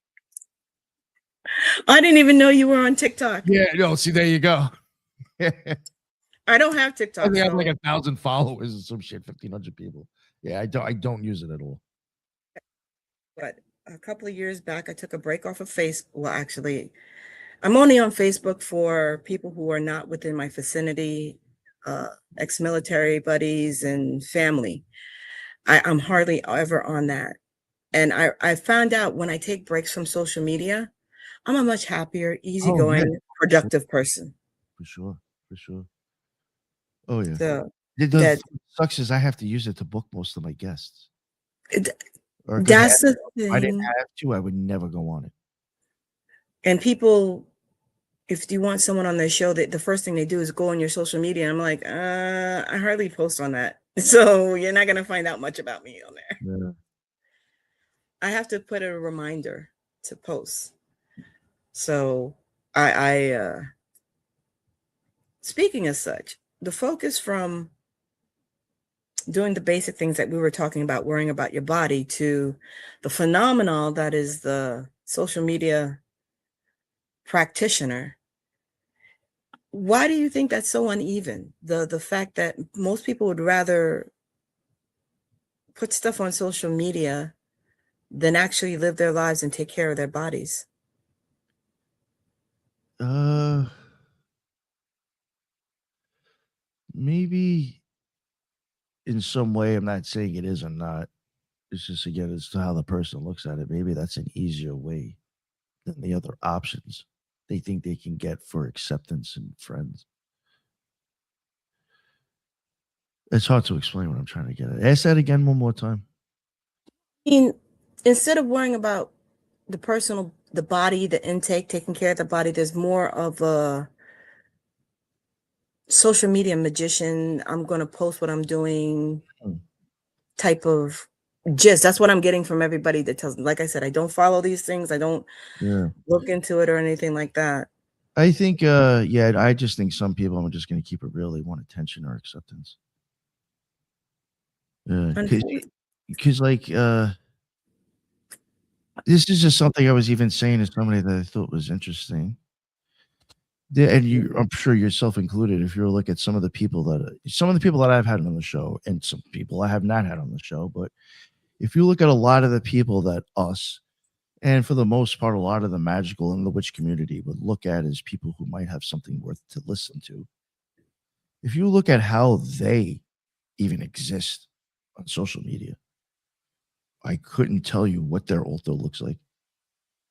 S1: I didn't even know you were on TikTok.
S2: Yeah, no, see, there you go. I
S1: I don't have
S2: think
S1: TikTok,
S2: I have like
S1: so
S2: 1,000 followers or some shit, 1,500 people. Yeah, I don't use it at all.
S1: but a couple of years back, I took a break off of Facebook. Well, actually, I'm only on Facebook for people who are not within my vicinity, ex-military buddies and family. I'm hardly ever on that. And I found out when I take breaks from social media, I'm a much happier,
S2: Oh yeah.
S1: easygoing. productive person.
S2: For sure. For sure. Oh yeah.
S1: So
S2: The
S1: that
S2: sucks is I have to use it to book most of my guests.
S1: it-
S2: Or because
S1: that's the
S2: if I didn't
S1: thing.
S2: have to, I would never go on it.
S1: And people, if you want someone on their show, that the first thing they do is go on your social media. And I'm like, I hardly post on that. So you're not gonna find out much about me on there.
S2: Yeah.
S1: I have to put a reminder to post. So I speaking as such, the focus from doing the basic things that we were talking about, worrying about your body, to the phenomenon that is the social media practitioner. Why do you think that's so uneven? The fact that most people would rather put stuff on social media than actually live their lives and take care of their bodies.
S2: Uh, maybe in some way, I'm not saying it is or not. It's just again, it's to how the person looks at it. Maybe that's an easier way than the other options they think they can get for acceptance and friends. It's hard to explain what I'm trying to get at. Ask that again one more time.
S1: I mean, instead of worrying about the body, the intake, taking care of the body, there's more of a social media magician. I'm going to post what I'm doing
S2: Hmm.
S1: type of gist. That's what I'm getting from everybody that tells me. Like I said, I don't follow these things. I don't
S2: Yeah.
S1: look into it or anything like that.
S2: I think, yeah, I just think some people are just going to keep it real. They want attention or acceptance. Yeah.
S1: Unfortunately,
S2: Because, like, this is just something I was even saying to somebody that I thought was interesting. And I'm sure yourself included, if you look at some of the people that I've had on the show, and some people I have not had on the show, but if you look at a lot of the people that us, and for the most part, a lot of the magical and the witch community would look at as people who might have something worth to listen to. If you look at how they even exist on social media, I couldn't tell you what their altar looks like.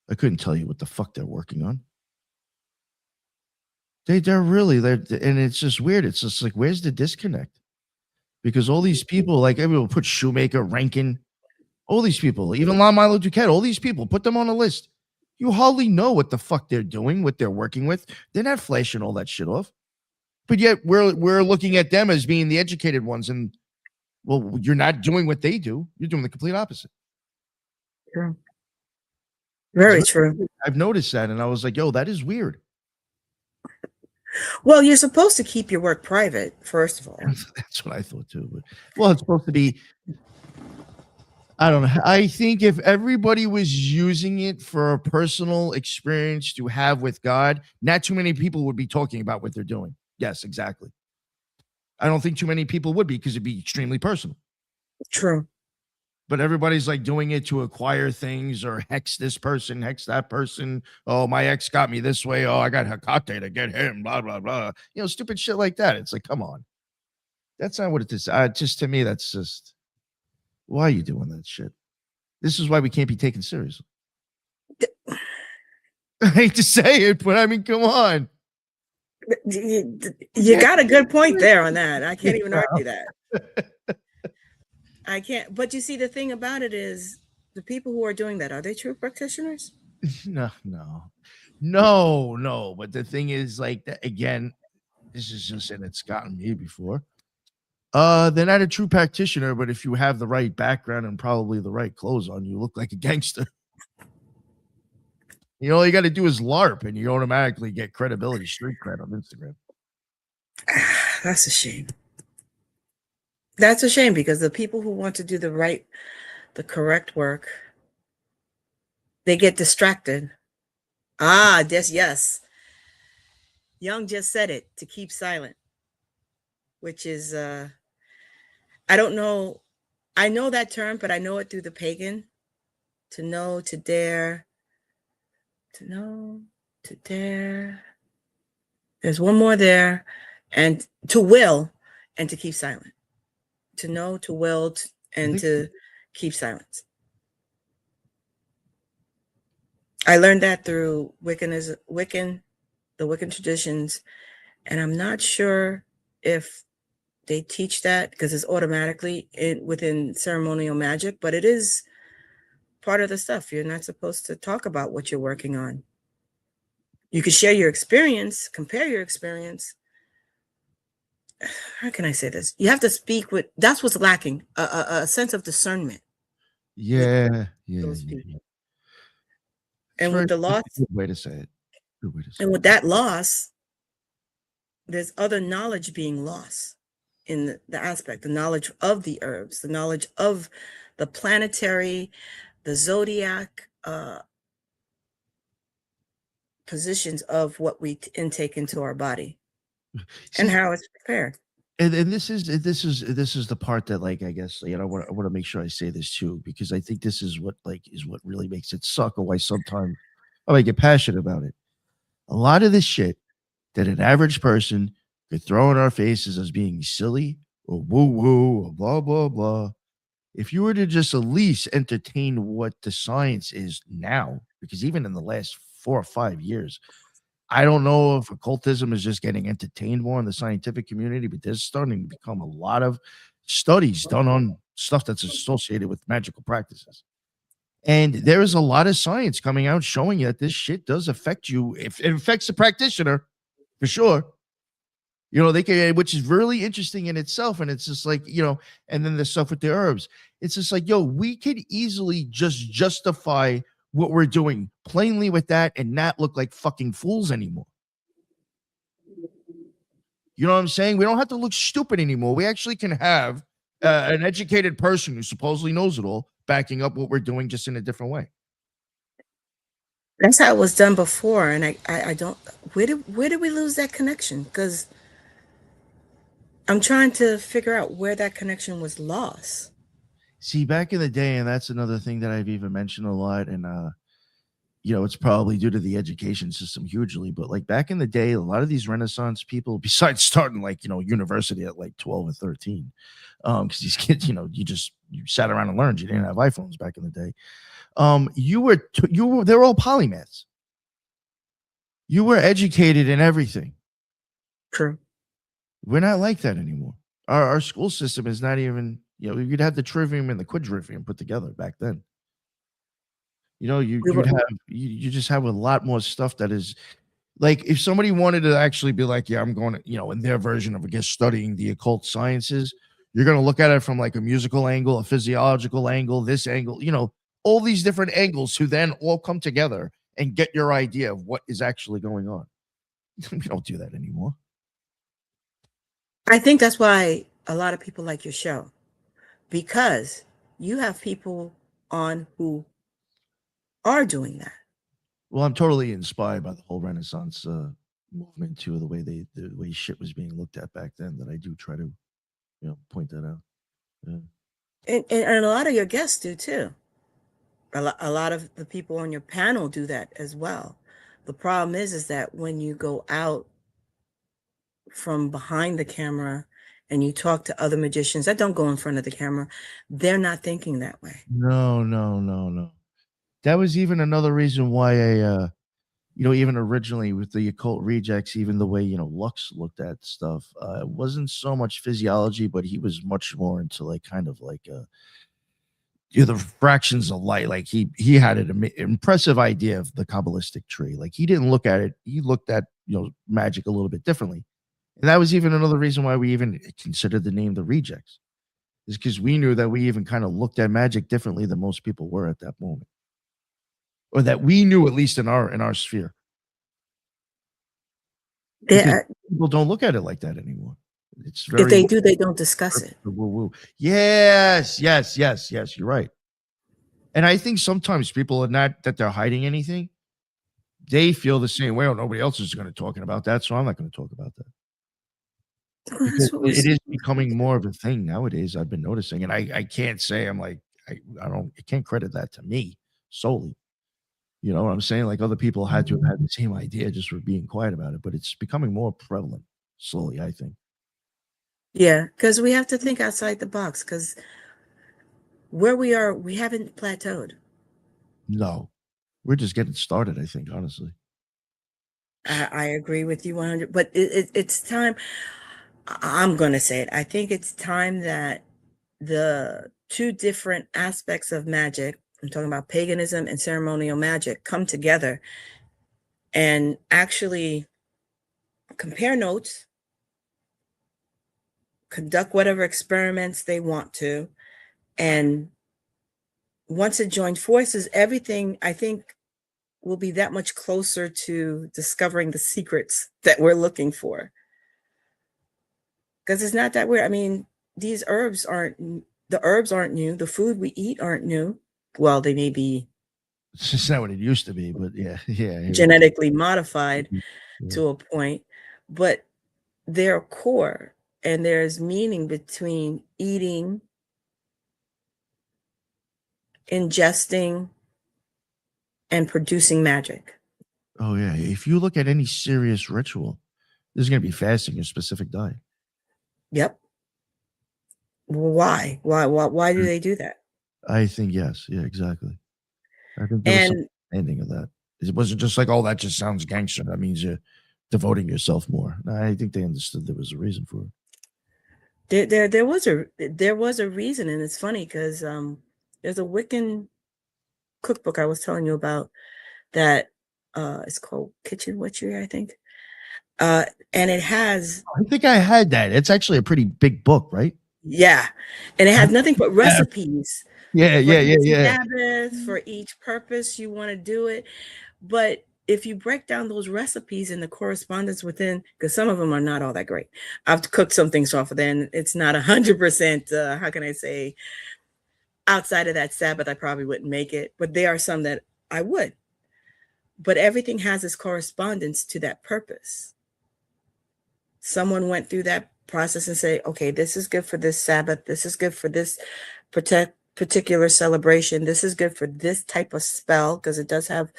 S2: I couldn't tell you what the fuck they're working on. And it's just weird. It's just like, where's the disconnect? Because all these people, like everyone put Shoemaker, Rankin, all these people, even La Milo Duquette, all these people, put them on a list. You hardly know what the fuck they're doing, what they're working with. They're not flashing all that shit off. But yet we're looking at them as being the educated ones. And well, you're not doing what they do. You're doing the complete opposite.
S1: true. Very true.
S2: I've noticed that. And I was like, yo, that is weird.
S1: Well, you're supposed to keep your work private, first of all.
S2: That's what I thought too. But well, it's supposed to be. I don't know. I think if everybody was using it for a personal experience to have with God, not too many people would be talking about what they're doing. Yes, exactly. I don't think too many people would be because it'd be extremely personal.
S1: True.
S2: But everybody's like doing it to acquire things or hex this person, hex that person. Oh, my ex got me this way. Oh, I got Hecate to get him, blah, blah, blah. You know, stupid shit like that. It's like, come on. That's not what it is. Just to me, that's just, why are you doing that shit? This is why we can't be taken seriously. I hate to say it, but I mean, come on.
S1: You got a good point there on that. I can't even argue that. I can't. But you see, the thing about it is the people who are doing that, are they true practitioners?
S2: No. But the thing is, like, again, this is just, and it's gotten me before. They're not a true practitioner, but if you have the right background and probably the right clothes on, you look like a gangster. You know, all you got to do is LARP, and you automatically get credibility, street cred on Instagram.
S1: That's a shame. That's a shame because the people who want to do the correct work, they get distracted. Yes. Young just said it, to keep silent, which is, I don't know. I know that term, but I know it through the pagan. To know, to dare, to know, to dare. There's one more there, and to will and to keep silent. To know, to will, and to keep silence. I learned that through Wiccan, the the Wiccan traditions, and I'm not sure if they teach that because it's automatically within ceremonial magic, but it is part of the stuff. You're not supposed to talk about what you're working on. You can share your experience, compare your experience. How can I say this? You have to speak with, that's what's lacking, a sense of discernment with
S2: Yeah, yeah,
S1: those
S2: yeah, yeah.
S1: people.
S2: It's
S1: And with
S2: very
S1: the
S2: it's
S1: loss,
S2: a good way to say it. Good way to say
S1: and
S2: it.
S1: with that loss, there's other knowledge being lost in the aspect, the knowledge of the herbs, the knowledge of the planetary, the zodiac positions of what we intake into our body and
S2: See,
S1: how it's prepared.
S2: and this is the part that, like, I guess, I want to make sure I say this too, because I think this is what, like, is what really makes it suck, or why sometimes I get passionate about it. A lot of this shit that an average person could throw in our faces as being silly or woo woo or blah blah blah. If you were to just at least entertain what the science is now, because even in the last 4 or 5 years, I don't know if occultism is just getting entertained more in the scientific community, but there's starting to become a lot of studies done on stuff that's associated with magical practices. And there is a lot of science coming out showing that this shit does affect you. If it affects the practitioner, for sure. They can, which is really interesting in itself. And it's just like, and then the stuff with the herbs. It's just like, we could easily just justify what we're doing plainly with that and not look like fucking fools anymore. You know what I'm saying? We don't have to look stupid anymore. We actually can have an educated person who supposedly knows it all backing up what we're doing, just in a different way.
S1: That's how it was done before. And I don't, where did we lose that connection? Because I'm trying to figure out where that connection was lost.
S2: See, back in the day, and that's another thing that I've even mentioned a lot, and it's probably due to the education system hugely, but like back in the day, a lot of these Renaissance people, besides starting like, university at like 12 or 13, because these kids, you sat around and learned. You didn't have iPhones back in the day. They're all polymaths. You were educated in everything.
S1: True.
S2: We're not like that anymore. Our school system is not even, you'd have the trivium and the quadrivium put together back then.
S1: We were,
S2: You just have a lot more stuff that is like, if somebody wanted to actually be like, yeah, I'm going to, in their version of, I guess, studying the occult sciences, you're going to look at it from like a musical angle, a physiological angle, this angle, all these different angles who then all come together and get your idea of what is actually going on. We don't do that anymore.
S1: I think that's why a lot of people like your show, because you have people on who are doing that.
S2: Well, I'm totally inspired by the whole Renaissance movement too, the way shit was being looked at back then. That I do try to, point that out. Yeah.
S1: And a lot of your guests do too. A lot of the people on your panel do that as well. The problem is that when you go out from behind the camera and you talk to other magicians that don't go in front of the camera, they're not thinking that way.
S2: No, no, no, no. That was even another reason why even originally with the Occult Rejects, even the way, Lux looked at stuff, it wasn't so much physiology, but he was much more into like kind of like the fractions of light. Like he had an impressive idea of the Kabbalistic tree. Like he didn't look at it, he looked at magic a little bit differently. And that was even another reason why we even considered the name the Rejects, is because we knew that we even kind of looked at magic differently than most people were at that moment, or that we knew, at least in our sphere, because
S1: They're,
S2: people don't look at it like that anymore. It's
S1: if
S2: very
S1: they do, they don't discuss it.
S2: woo woo. Yes, yes, yes, yes. You're right. And I think sometimes people are not that they're hiding anything. They feel the same way. Oh, nobody else is going to talking about that, so I'm not going to talk about that,
S1: Well,
S2: because
S1: that's what
S2: it
S1: was.
S2: is becoming more of a thing nowadays. I've been noticing, and I can't say I'm like I can't credit that to me solely. You know what I'm saying? Like other people had to have had the same idea just for being quiet about it, but it's becoming more prevalent slowly, I think.
S1: Yeah, because we have to think outside the box, because where we are, we haven't plateaued.
S2: No, we're just getting started, I think, honestly.
S1: I agree with you 100, but it's time. I'm going to say it. I think it's time that the two different aspects of magic, I'm talking about paganism and ceremonial magic, come together and actually compare notes, conduct whatever experiments they want to. And once it joins forces, everything I think will be that much closer to discovering the secrets that we're looking for. Because it's not that weird. I mean, these herbs aren't, the herbs aren't new. The food we eat aren't new. Well, they may be
S2: It's just not what it used to be, but yeah, yeah, I hear
S1: genetically modified
S2: you. Yeah.
S1: to a point, but they're core, and there's meaning between eating, ingesting, and producing magic.
S2: Oh yeah. If you look at any serious ritual, there's going to be fasting a specific diet.
S1: Yep. Why? Why do
S2: Mm.
S1: they do that?
S2: I think yes. Yeah, exactly. I think there was some
S1: And
S2: ending of that. It wasn't just like, oh, that just sounds gangster. That means you're devoting yourself more. No, I think they understood there was a reason for it.
S1: there was a reason, and it's funny because there's a Wiccan cookbook I was telling you about that it's called Kitchen Witchery, I think. And it has,
S2: I think I had that. It's actually a pretty big book, right?
S1: yeah, and it has nothing but
S2: Yeah,
S1: recipes
S2: yeah,
S1: for
S2: yeah,
S1: each
S2: yeah, yeah.
S1: Sabbath, for each purpose you want to do it. But if you break down those recipes and the correspondence within, because some of them are not all that great. I've cooked some things off of them. It's not 100%, how can I say, outside of that Sabbath, I probably wouldn't make it. But there are some that I would. But everything has its correspondence to that purpose. Someone went through that process and say, okay, this is good for this Sabbath. This is good for this particular celebration. This is good for this type of spell, because it does have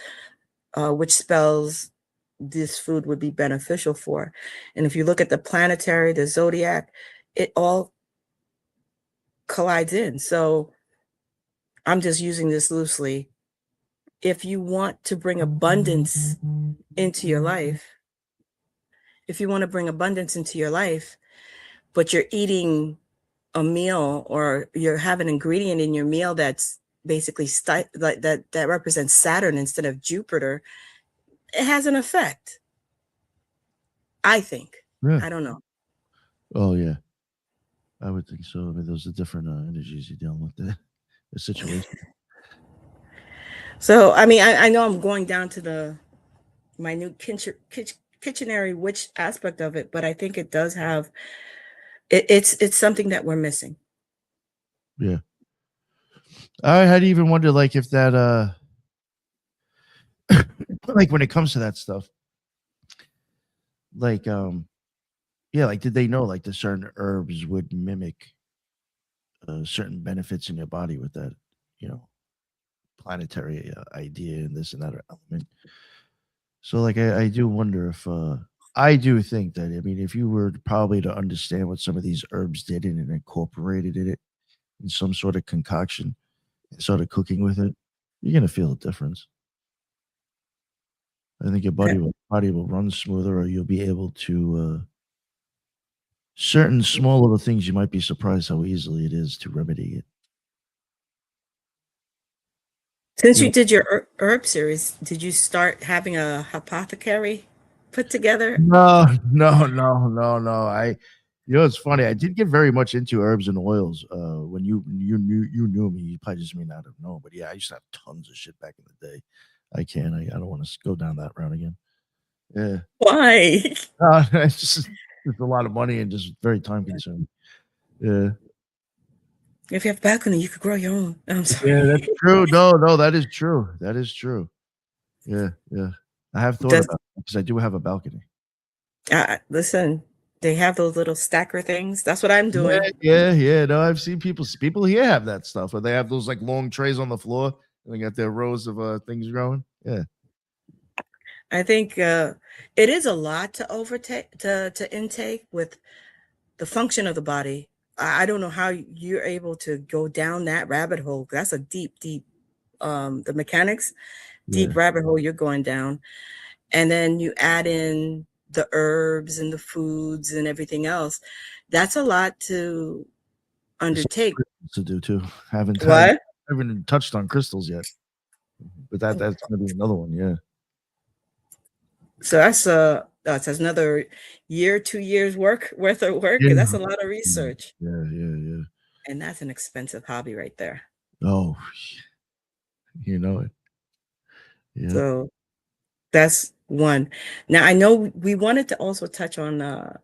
S1: which spells this food would be beneficial for. And if you look at the planetary, the zodiac, it all collides in. So I'm just using this loosely. If you want to bring abundance into your life, if you want to bring abundance into your life, but you're eating a meal or you have an ingredient in your meal that's basically like that represents Saturn instead of Jupiter, it has an effect. I think.
S2: Yeah.
S1: I don't know.
S2: Oh yeah. I would think so. I mean, those are different energies you're dealing with the situation.
S1: So I mean, I know I'm going down to the minute kitchenary witch aspect of it, but I think it does have it's something that we're missing.
S2: Yeah. I had even wondered like if that like when it comes to that stuff, like yeah, like did they know like the certain herbs would mimic certain benefits in your body with that, you know, planetary idea and this and that element. So like I do wonder if I do think that I mean if you were probably to understand what some of these herbs did and incorporated it in some sort of concoction and started cooking with it, you're gonna feel a difference. I think your
S1: Okay.
S2: body will run smoother, or you'll be able to certain small little things you might be surprised how easily it is to remedy it.
S1: Since
S2: You
S1: you
S2: know,
S1: did your herb series, did you start having a apothecary put together?
S2: no, no, no, no, no. You know, it's funny. I did get very much into herbs and oils. When you knew me, you probably just may not have known, but yeah, I used to have tons of shit back in the day. I can't. I don't want to go down that route again. Yeah,
S1: Why?
S2: it's just it's a lot of money and just very time consuming. Yeah,
S1: If you have a balcony, you could grow your own. I'm sorry.
S2: yeah, that's true. No, no, that is true. That is true. Yeah, yeah. I have thought
S1: Does
S2: about it because I do have a balcony.
S1: listen, they have those little stacker things. That's what I'm
S2: Yeah,
S1: doing.
S2: yeah, yeah. No, I've seen people here have that stuff where they have those like long trays on the floor and they got their rows of things growing. Yeah,
S1: I think it is a lot to overtake to intake with the function of the body. I don't know how you're able to go down that rabbit hole. That's a deep, deep the mechanics,
S2: yeah.
S1: deep rabbit hole you're going down. and then you add in the herbs and the foods and everything else. That's a lot to
S2: There's
S1: undertake.
S2: crystals to do too.
S1: What?
S2: Haven't touched on crystals yet, but that's gonna be another one. Yeah.
S1: So that's another year, 2 years worth of work.
S2: Yeah.
S1: That's a lot of research,
S2: Yeah. Yeah. Yeah.
S1: and that's an expensive hobby right there.
S2: Oh, you know it. Yeah.
S1: So that's one. Now I know we wanted to also touch on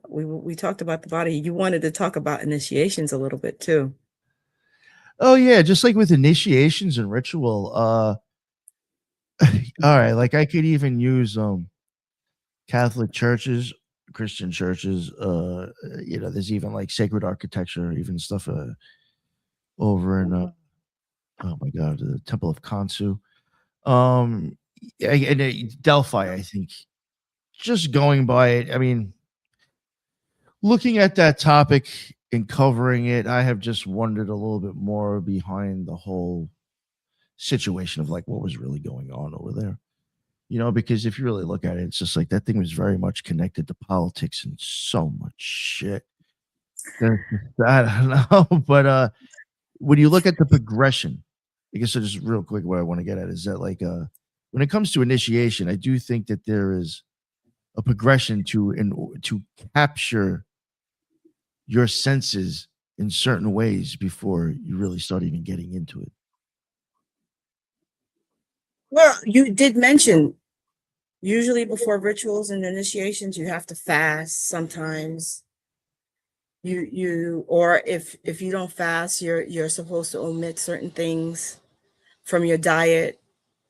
S1: we talked about the body. You wanted to talk about initiations a little bit too.
S2: Oh yeah, just like with initiations and ritual. All right, like I could even use Catholic churches, Christian churches. There's even like sacred architecture, even stuff over in oh my god, the Temple of Kansu. Um, and Delphi, I think. Just going by it, I mean, looking at that topic and covering it, I have just wondered a little bit more behind the whole situation of like what was really going on over there. Because if you really look at it, it's just like that thing was very much connected to politics and so much shit. I don't know, but when you look at the progression, I guess so just real quick, what I want to get at is that like when it comes to initiation, I do think that there is a progression to capture your senses in certain ways before you really start even getting into it.
S1: Well, you did mention usually before rituals and initiations, you have to fast sometimes. Or if you don't fast, you're supposed to omit certain things from your diet,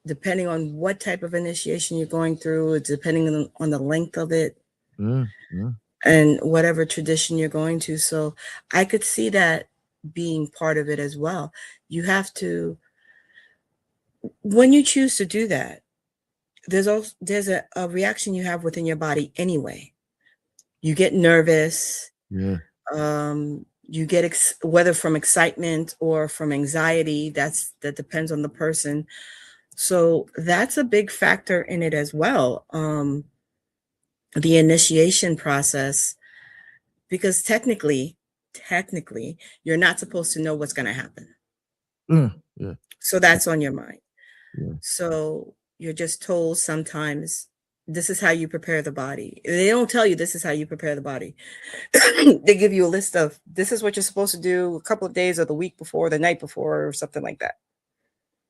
S1: depending on what type of initiation you're going through, depending on the length of it
S2: Yeah, yeah,
S1: and whatever tradition you're going to. So I could see that being part of it as well. You have to, when you choose to do that, there's a reaction you have within your body anyway. You get nervous,
S2: yeah,
S1: you get whether from excitement or from anxiety. That depends on the person. So that's a big factor in it as well. The initiation process, because technically, you're not supposed to know what's going to happen.
S2: yeah,
S1: So that's on your mind.
S2: yeah.
S1: So you're just told sometimes this is how you prepare the body. They don't tell you this is how you prepare the body. They give you a list of this is what you're supposed to do a couple of days or the week before, the night before, or something like that.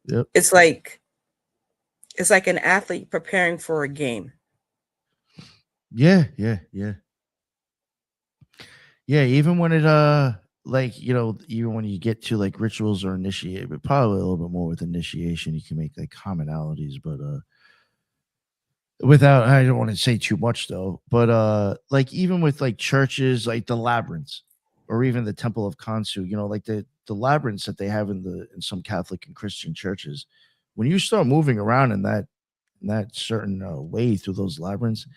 S2: Yep.
S1: It's like an athlete preparing for a game.
S2: Yeah, yeah, yeah. Yeah, even when it like, even when you get to like rituals or initiate, but probably a little bit more with initiation, you can make like commonalities, but without I don't want to say too much though, but like even with like churches like the labyrinths or even the Temple of Kansu, like the labyrinths that they have in some Catholic and Christian churches, when you start moving around in that certain way through those labyrinths,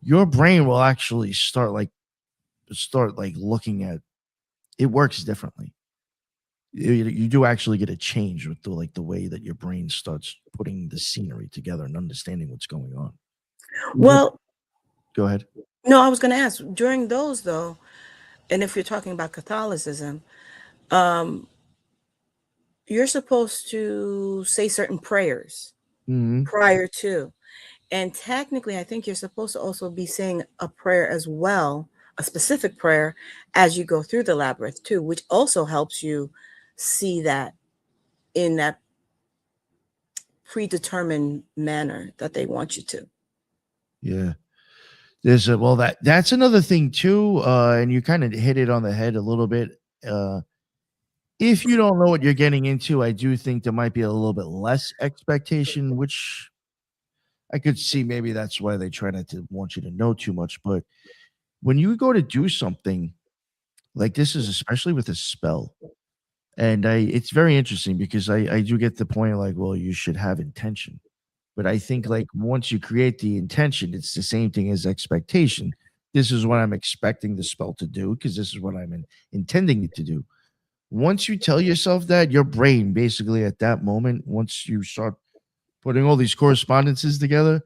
S2: your brain will actually start like looking at it works differently. You do actually get a change with the way that your brain starts putting the scenery together and understanding what's going on. Even
S1: Well,
S2: Go ahead.
S1: no, I was going to ask during those though, and if you're talking about Catholicism, um, you're supposed to say certain prayers
S2: Mhm.
S1: prior to. And technically, I think you're supposed to also be saying a prayer as well, a specific prayer as you go through the labyrinth too, which also helps you see that in that predetermined manner that they want you to.
S2: Yeah. There's a well that's another thing too, and you kind of hit it on the head a little bit. If you don't know what you're getting into, I do think there might be a little bit less expectation, which I could see maybe that's why they try not to want you to know too much. But when you go to do something like this, is especially with a spell, and it's very interesting because I do get the point like, well, you should have intention. But I think like once you create the intention, it's the same thing as expectation. This is what I'm expecting the spell to do because this is what I'm intending it to do. Once you tell yourself that, your brain basically at that moment, once you start putting all these correspondences together,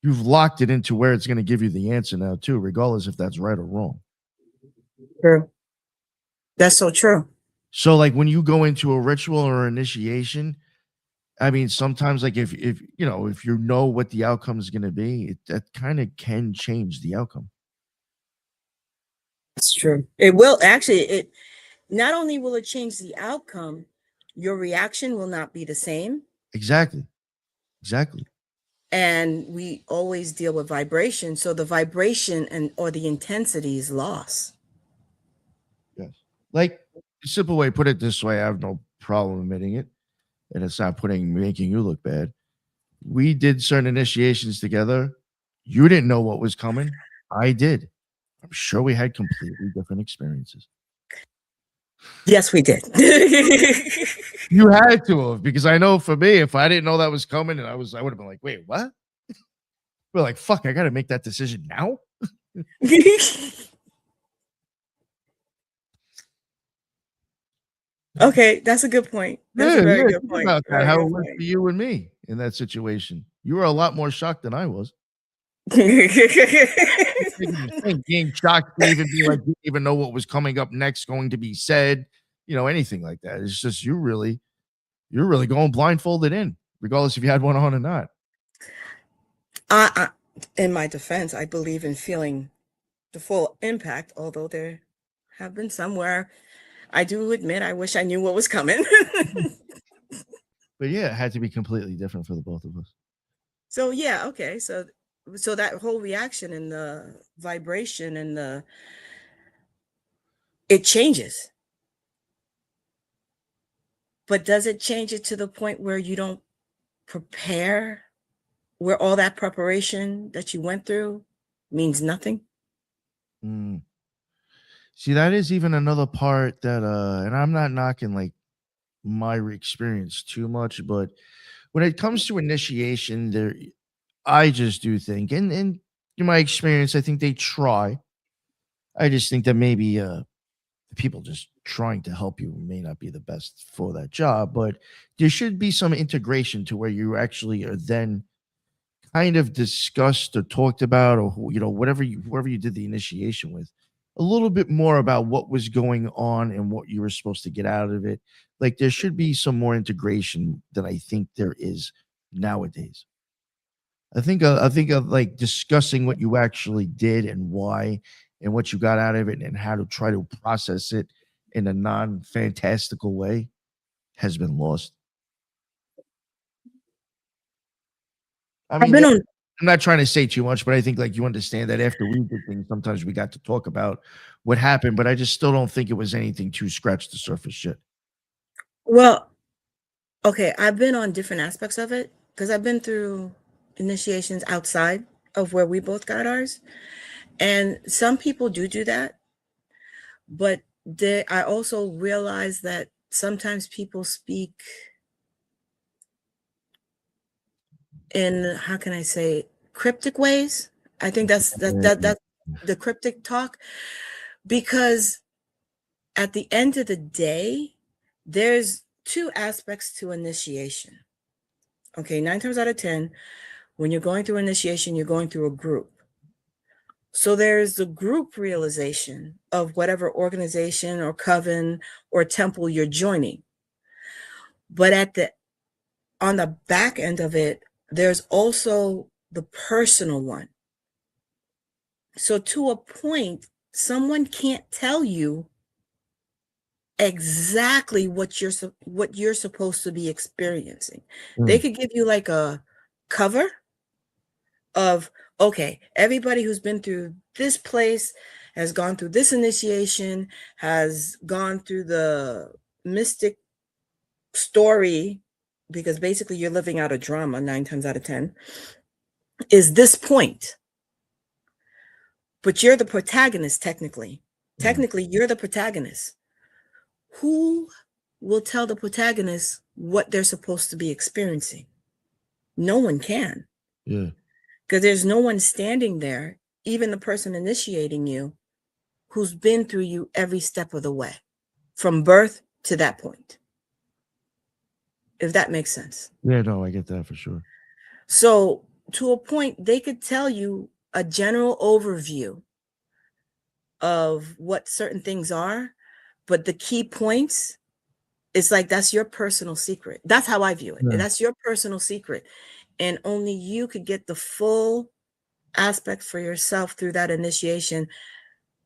S2: you've locked it into where it's going to give you the answer now too, regardless if that's right or wrong.
S1: True. That's so true.
S2: So like when you go into a ritual or initiation, I mean, sometimes like if you know if you know what the outcome is going to be, that kind of can change the outcome.
S1: It's true. It will actually, it not only will it change the outcome, your reaction will not be the same.
S2: Exactly. Exactly.
S1: And we always deal with vibration. So the vibration and or the intensity is lost.
S2: Yes. Like a simple way, put it this way, I have no problem admitting it, and it's not making you look bad. We did certain initiations together. You didn't know what was coming. I did. I'm sure we had completely different experiences.
S1: Yes, we did.
S2: You had to have, because I know for me, if I didn't know that was coming, and I would have been like, wait, what? We're like, fuck, I gotta make that decision now.
S1: Okay, that's a good point. That's a
S2: Yeah,
S1: very
S2: yeah.
S1: good
S2: Think
S1: point.
S2: about that.
S1: Very
S2: How
S1: good
S2: it was for
S1: point.
S2: you and me in that situation. You were a lot more shocked than I was. Being shocked to even be like, you didn't even know what was coming up next, going to be said, anything like that. It's just you're really going blindfolded in, regardless if you had one on or not.
S1: I, in my defense, I believe in feeling the full impact, although there have been some where I do admit I wish I knew what was coming.
S2: But yeah, it had to be completely different for the both of us.
S1: So yeah, okay. So that whole reaction and the vibration and the it changes. But does it change it to the point where you don't prepare, where all that preparation that you went through means nothing?
S2: Mm. See, that is even another part that, and I'm not knocking like my experience too much, but when it comes to initiation, I just do think, and in my experience, I think they try. I just think that maybe the people just trying to help you may not be the best for that job, but there should be some integration to where you actually are then kind of discussed or talked about, or whoever you did the initiation with, a little bit more about what was going on and what you were supposed to get out of it. Like there should be some more integration than I think there is nowadays. I think of like discussing what you actually did and why and what you got out of it and how to try to process it in a non-fantastical way has been lost. I
S1: I've
S2: mean,
S1: been on
S2: I'm not trying to say too much, but I think like you understand that after we did things, sometimes we got to talk about what happened, but I just still don't think it was anything to scratch the surface shit.
S1: well, okay, I've been on different aspects of it because I've been through initiations outside of where we both got ours. And some people do that, but I also realize that sometimes people speak in, how can I say, cryptic ways. I think that's the cryptic talk, because at the end of the day, there's two aspects to initiation. Okay, 9 times out of 10, when you're going through initiation, you're going through a group. So there's the group realization of whatever organization or coven or temple you're joining. But on the back end of it, there's also the personal one. So to a point, someone can't tell you exactly what you're supposed to be experiencing. They
S2: Mm,
S1: could give you like a cover of, okay, everybody who's been through this place has gone through this initiation, has gone through the mystic story, because basically you're living out a drama 9 times out of 10, is this point. But you're the protagonist, technically.
S2: mm,
S1: Technically, you're the protagonist. Who will tell the protagonist what they're supposed to be experiencing? No one can,
S2: yeah.
S1: because there's no one standing there, even the person initiating you, who's been through you every step of the way from birth to that point, if that makes sense.
S2: Yeah, no, I get that for sure.
S1: So to a point, they could tell you a general overview of what certain things are, but the key points, it's like that's your personal secret. That's how I view it.
S2: Yeah.
S1: That's your personal secret. And only you could get the full aspect for yourself through that initiation,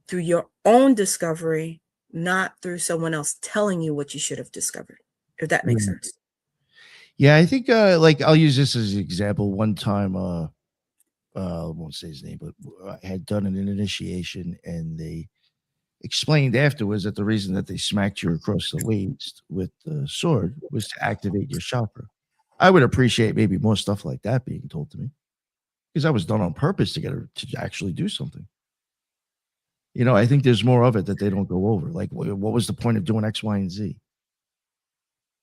S1: through your own discovery, not through someone else telling you what you should have discovered, if that makes
S2: Yeah.
S1: sense.
S2: Yeah, I think like I'll use this as an example. One time, I won't say his name, but I had done an initiation, and they explained afterwards that the reason that they smacked you across the waist with the sword was to activate your chakra. I would appreciate maybe more stuff like that being told to me, because that was done on purpose to get her to actually do something. You know, I think there's more of it that they don't go over. Like, what was the point of doing X, Y, and Z?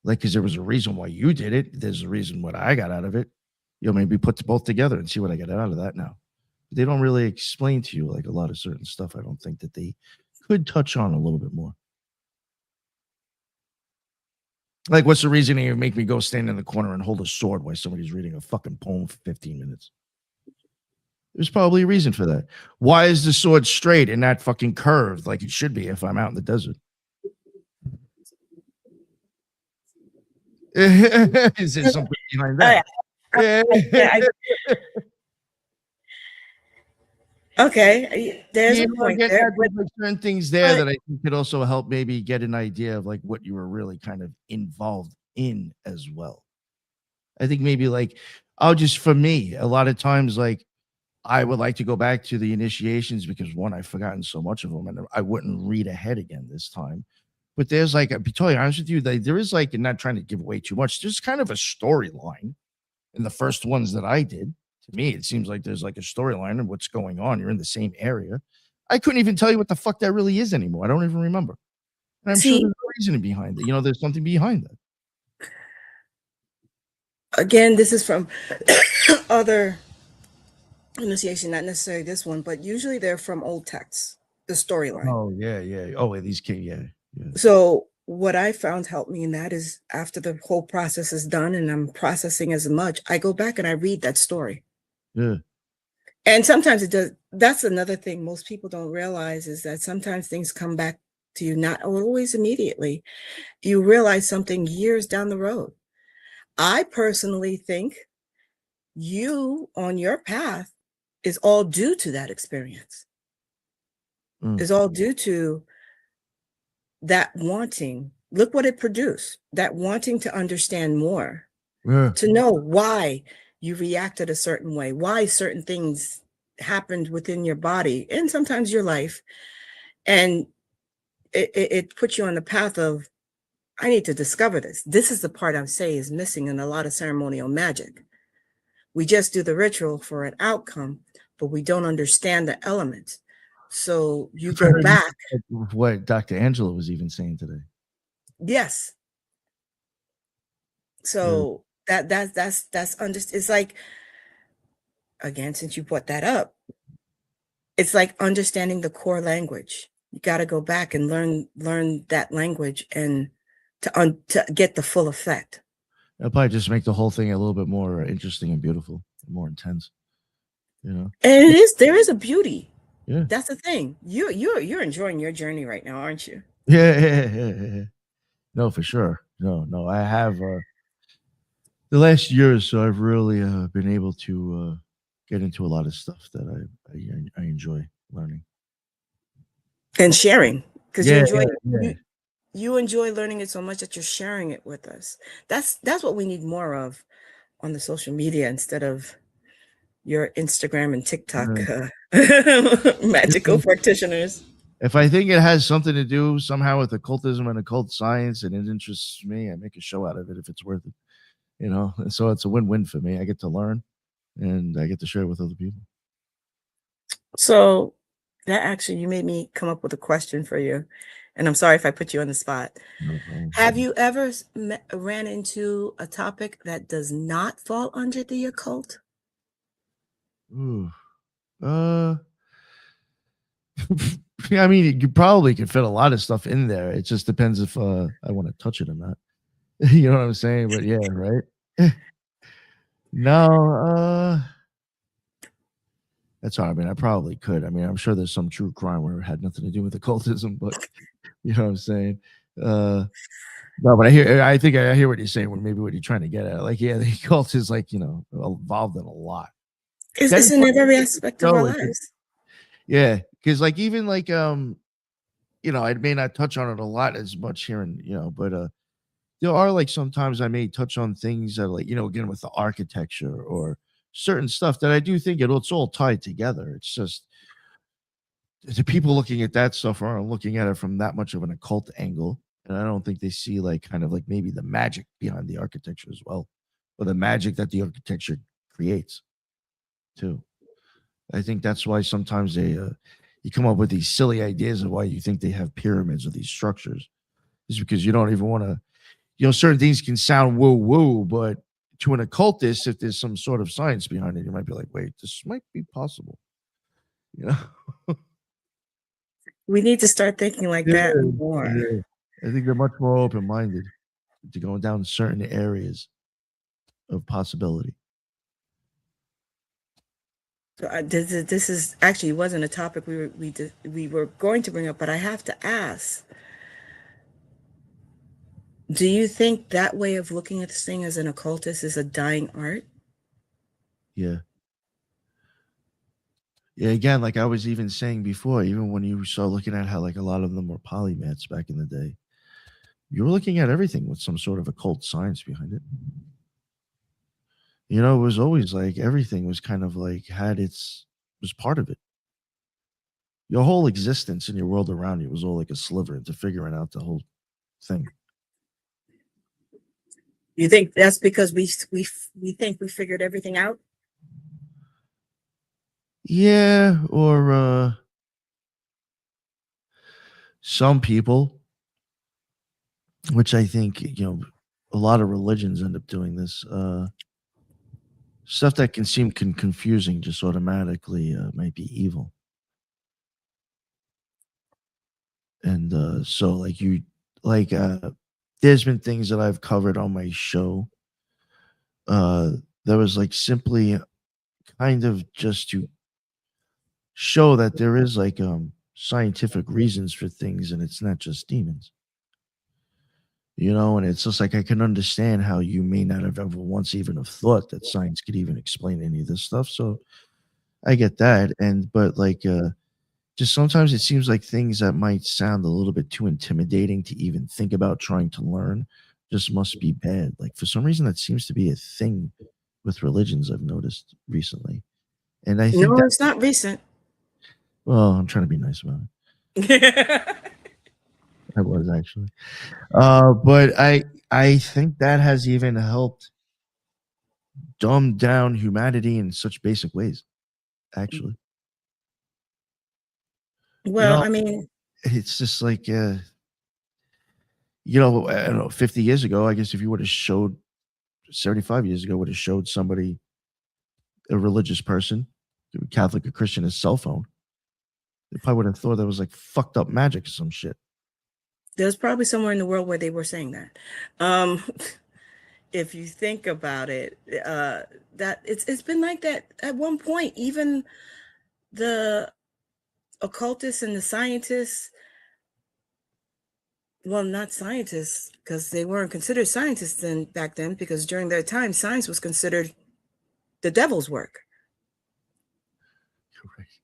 S2: Like, because there was a reason why you did it. There's a reason what I got out of it. You know, maybe put both together and see what I get out of that now. They don't really explain to you like a lot of certain stuff. I don't think that they could touch on a little bit more. Like, what's the reason you make me go stand in the corner and hold a sword while somebody's reading a fucking poem for 15 minutes? There's probably a reason for that. Why is the sword straight and not fucking curved like it should be if I'm out in the desert? Is there something behind
S1: Oh,
S2: that?
S1: yeah, okay, there's
S2: You
S1: a
S2: know,
S1: point
S2: again,
S1: there,
S2: there's like certain things there that I think could also help maybe get an idea of like what you were really kind of involved in as well. I think maybe like I'll just for me, a lot of times like I would like to go back to the initiations because one, I've forgotten so much of them, and I wouldn't read ahead again this time. But there's like, I'll be totally honest with you, there is like, and not trying to give away too much, there's kind of a storyline in the first ones that I did. To me, it seems like there's like a storyline of what's going on. You're in the same area. I couldn't even tell you what the fuck that really is anymore. I don't even remember. And I'm sure
S1: see,
S2: there's a reason behind it. You know, there's something behind that.
S1: again, this is from other initiation, not necessarily this one, but usually they're from old texts, the storyline.
S2: Oh, yeah, yeah. Oh, these came, yeah, yeah.
S1: So what I found helped me in that is after the whole process is done and I'm processing as much, I go back and I read that story.
S2: Yeah.
S1: And sometimes it does. That's another thing most people don't realize is that sometimes things come back to you, not always immediately. You realize something years down the road. I personally think you on your path is all due to that experience,
S2: Mm.
S1: is all due to that wanting. Look what it produced, that wanting to understand more,
S2: Yeah.
S1: to know why you reacted a certain way, why certain things happened within your body and sometimes your life. And it puts you on the path of, I need to discover this. This is the part I say is missing in a lot of ceremonial magic. We just do the ritual for an outcome, but we don't understand the elements. So you go
S2: Very
S1: back.
S2: much what Dr. Angela was even saying today.
S1: Yes.
S2: Yeah.
S1: So it's like, again, since you brought that up, it's like understanding the core language. You got to go back and learn that language and to get the full effect.
S2: It'll probably just make the whole thing a little bit more interesting and beautiful, and more intense. You know?
S1: And there is a beauty.
S2: Yeah.
S1: That's the thing. You're enjoying your journey right now, aren't you?
S2: Yeah. No, for sure. No. I have the last year or so, I've really been able to get into a lot of stuff that I enjoy learning.
S1: And sharing, because
S2: Yeah, yeah, yeah.
S1: you enjoy learning it so much that you're sharing it with us. That's what we need more of on the social media instead of your Instagram and TikTok
S2: Yeah.
S1: magical practitioners.
S2: If I think it has something to do somehow with occultism and occult science and it interests me, I make a show out of it if it's worth it. You know, and so it's a win-win for me. I get to learn and I get to share it with other people.
S1: So that actually, you made me come up with a question for you. And I'm sorry if I put you on the spot.
S2: No problem.
S1: Have you ever ran into a topic that does not fall under the occult?
S2: Ooh. Uh, yeah, I mean, you probably could fit a lot of stuff in there. It just depends if I want to touch it or not. You know what I'm saying? But yeah, right. No, That's all. I mean, I probably could. I mean, I'm sure there's some true crime where it had nothing to do with occultism, but you know what I'm saying? Uh, no, but I think I hear what you're saying. Maybe what you're trying to get at, like, yeah, the occult is like, involved in a lot.
S1: It's
S2: Depends
S1: in
S2: what
S1: every aspect of our
S2: show it.
S1: lives.
S2: Yeah, because like even like I may not touch on it a lot as much here, and but there are like sometimes I may touch on things that like again with the architecture or certain stuff that I do think it's all tied together. It's just the people looking at that stuff aren't looking at it from that much of an occult angle. And I don't think they see like kind of like maybe the magic behind the architecture as well, or the magic that the architecture creates too. I think that's why sometimes you come up with these silly ideas of why you think they have pyramids or these structures, is because you don't even want to. Certain things can sound woo woo, but to an occultist, if there's some sort of science behind it, you might be like, wait, this might be possible. You know?
S1: We need to start thinking like
S2: Yeah,
S1: that more.
S2: yeah. I think they're much more open minded to going down certain areas of possibility.
S1: So this is actually wasn't a topic we were going to bring up, but I have to ask: do you think that way of looking at this thing as an occultist is a dying art?
S2: Yeah. Yeah, again, like I was even saying before, even when you start looking at how like a lot of them were polymaths back in the day, you were looking at everything with some sort of occult science behind it. It was always like everything was kind of like was part of it. Your whole existence in your world around you was all like a sliver into figuring out the whole thing.
S1: You think that's because we think we figured everything out?
S2: Yeah, or some people, which I think, a lot of religions end up doing this. Stuff that can seem confusing just automatically might be evil. And so like there's been things that I've covered on my show that was like simply kind of just to show that there is like scientific reasons for things and it's not just demons. And it's just like I can understand how you may not have ever once even have thought that science could even explain any of this stuff. So I get that. But like just sometimes it seems like things that might sound a little bit too intimidating to even think about trying to learn just must be bad. Like for some reason that seems to be a thing with religions I've noticed recently. And I think
S1: No,
S2: that
S1: it's not recent.
S2: well, I'm trying to be nice about
S1: Well,
S2: it. I was actually. But I think that has even helped dumb down humanity in such basic ways, actually. You know,
S1: I mean,
S2: it's just like I don't know, 50 years ago, I guess if you would have showed 75 years ago, would have showed somebody, a religious person, a Catholic or Christian, a cell phone, they probably would have thought that was like fucked up magic or some shit.
S1: there's probably somewhere in the world where they were saying that. Um, if you think about it, that it's been like that at one point. Even the occultists and the scientists, well, not scientists, because they weren't considered scientists then back then, because during their time, science was considered the devil's work.
S2: Correct.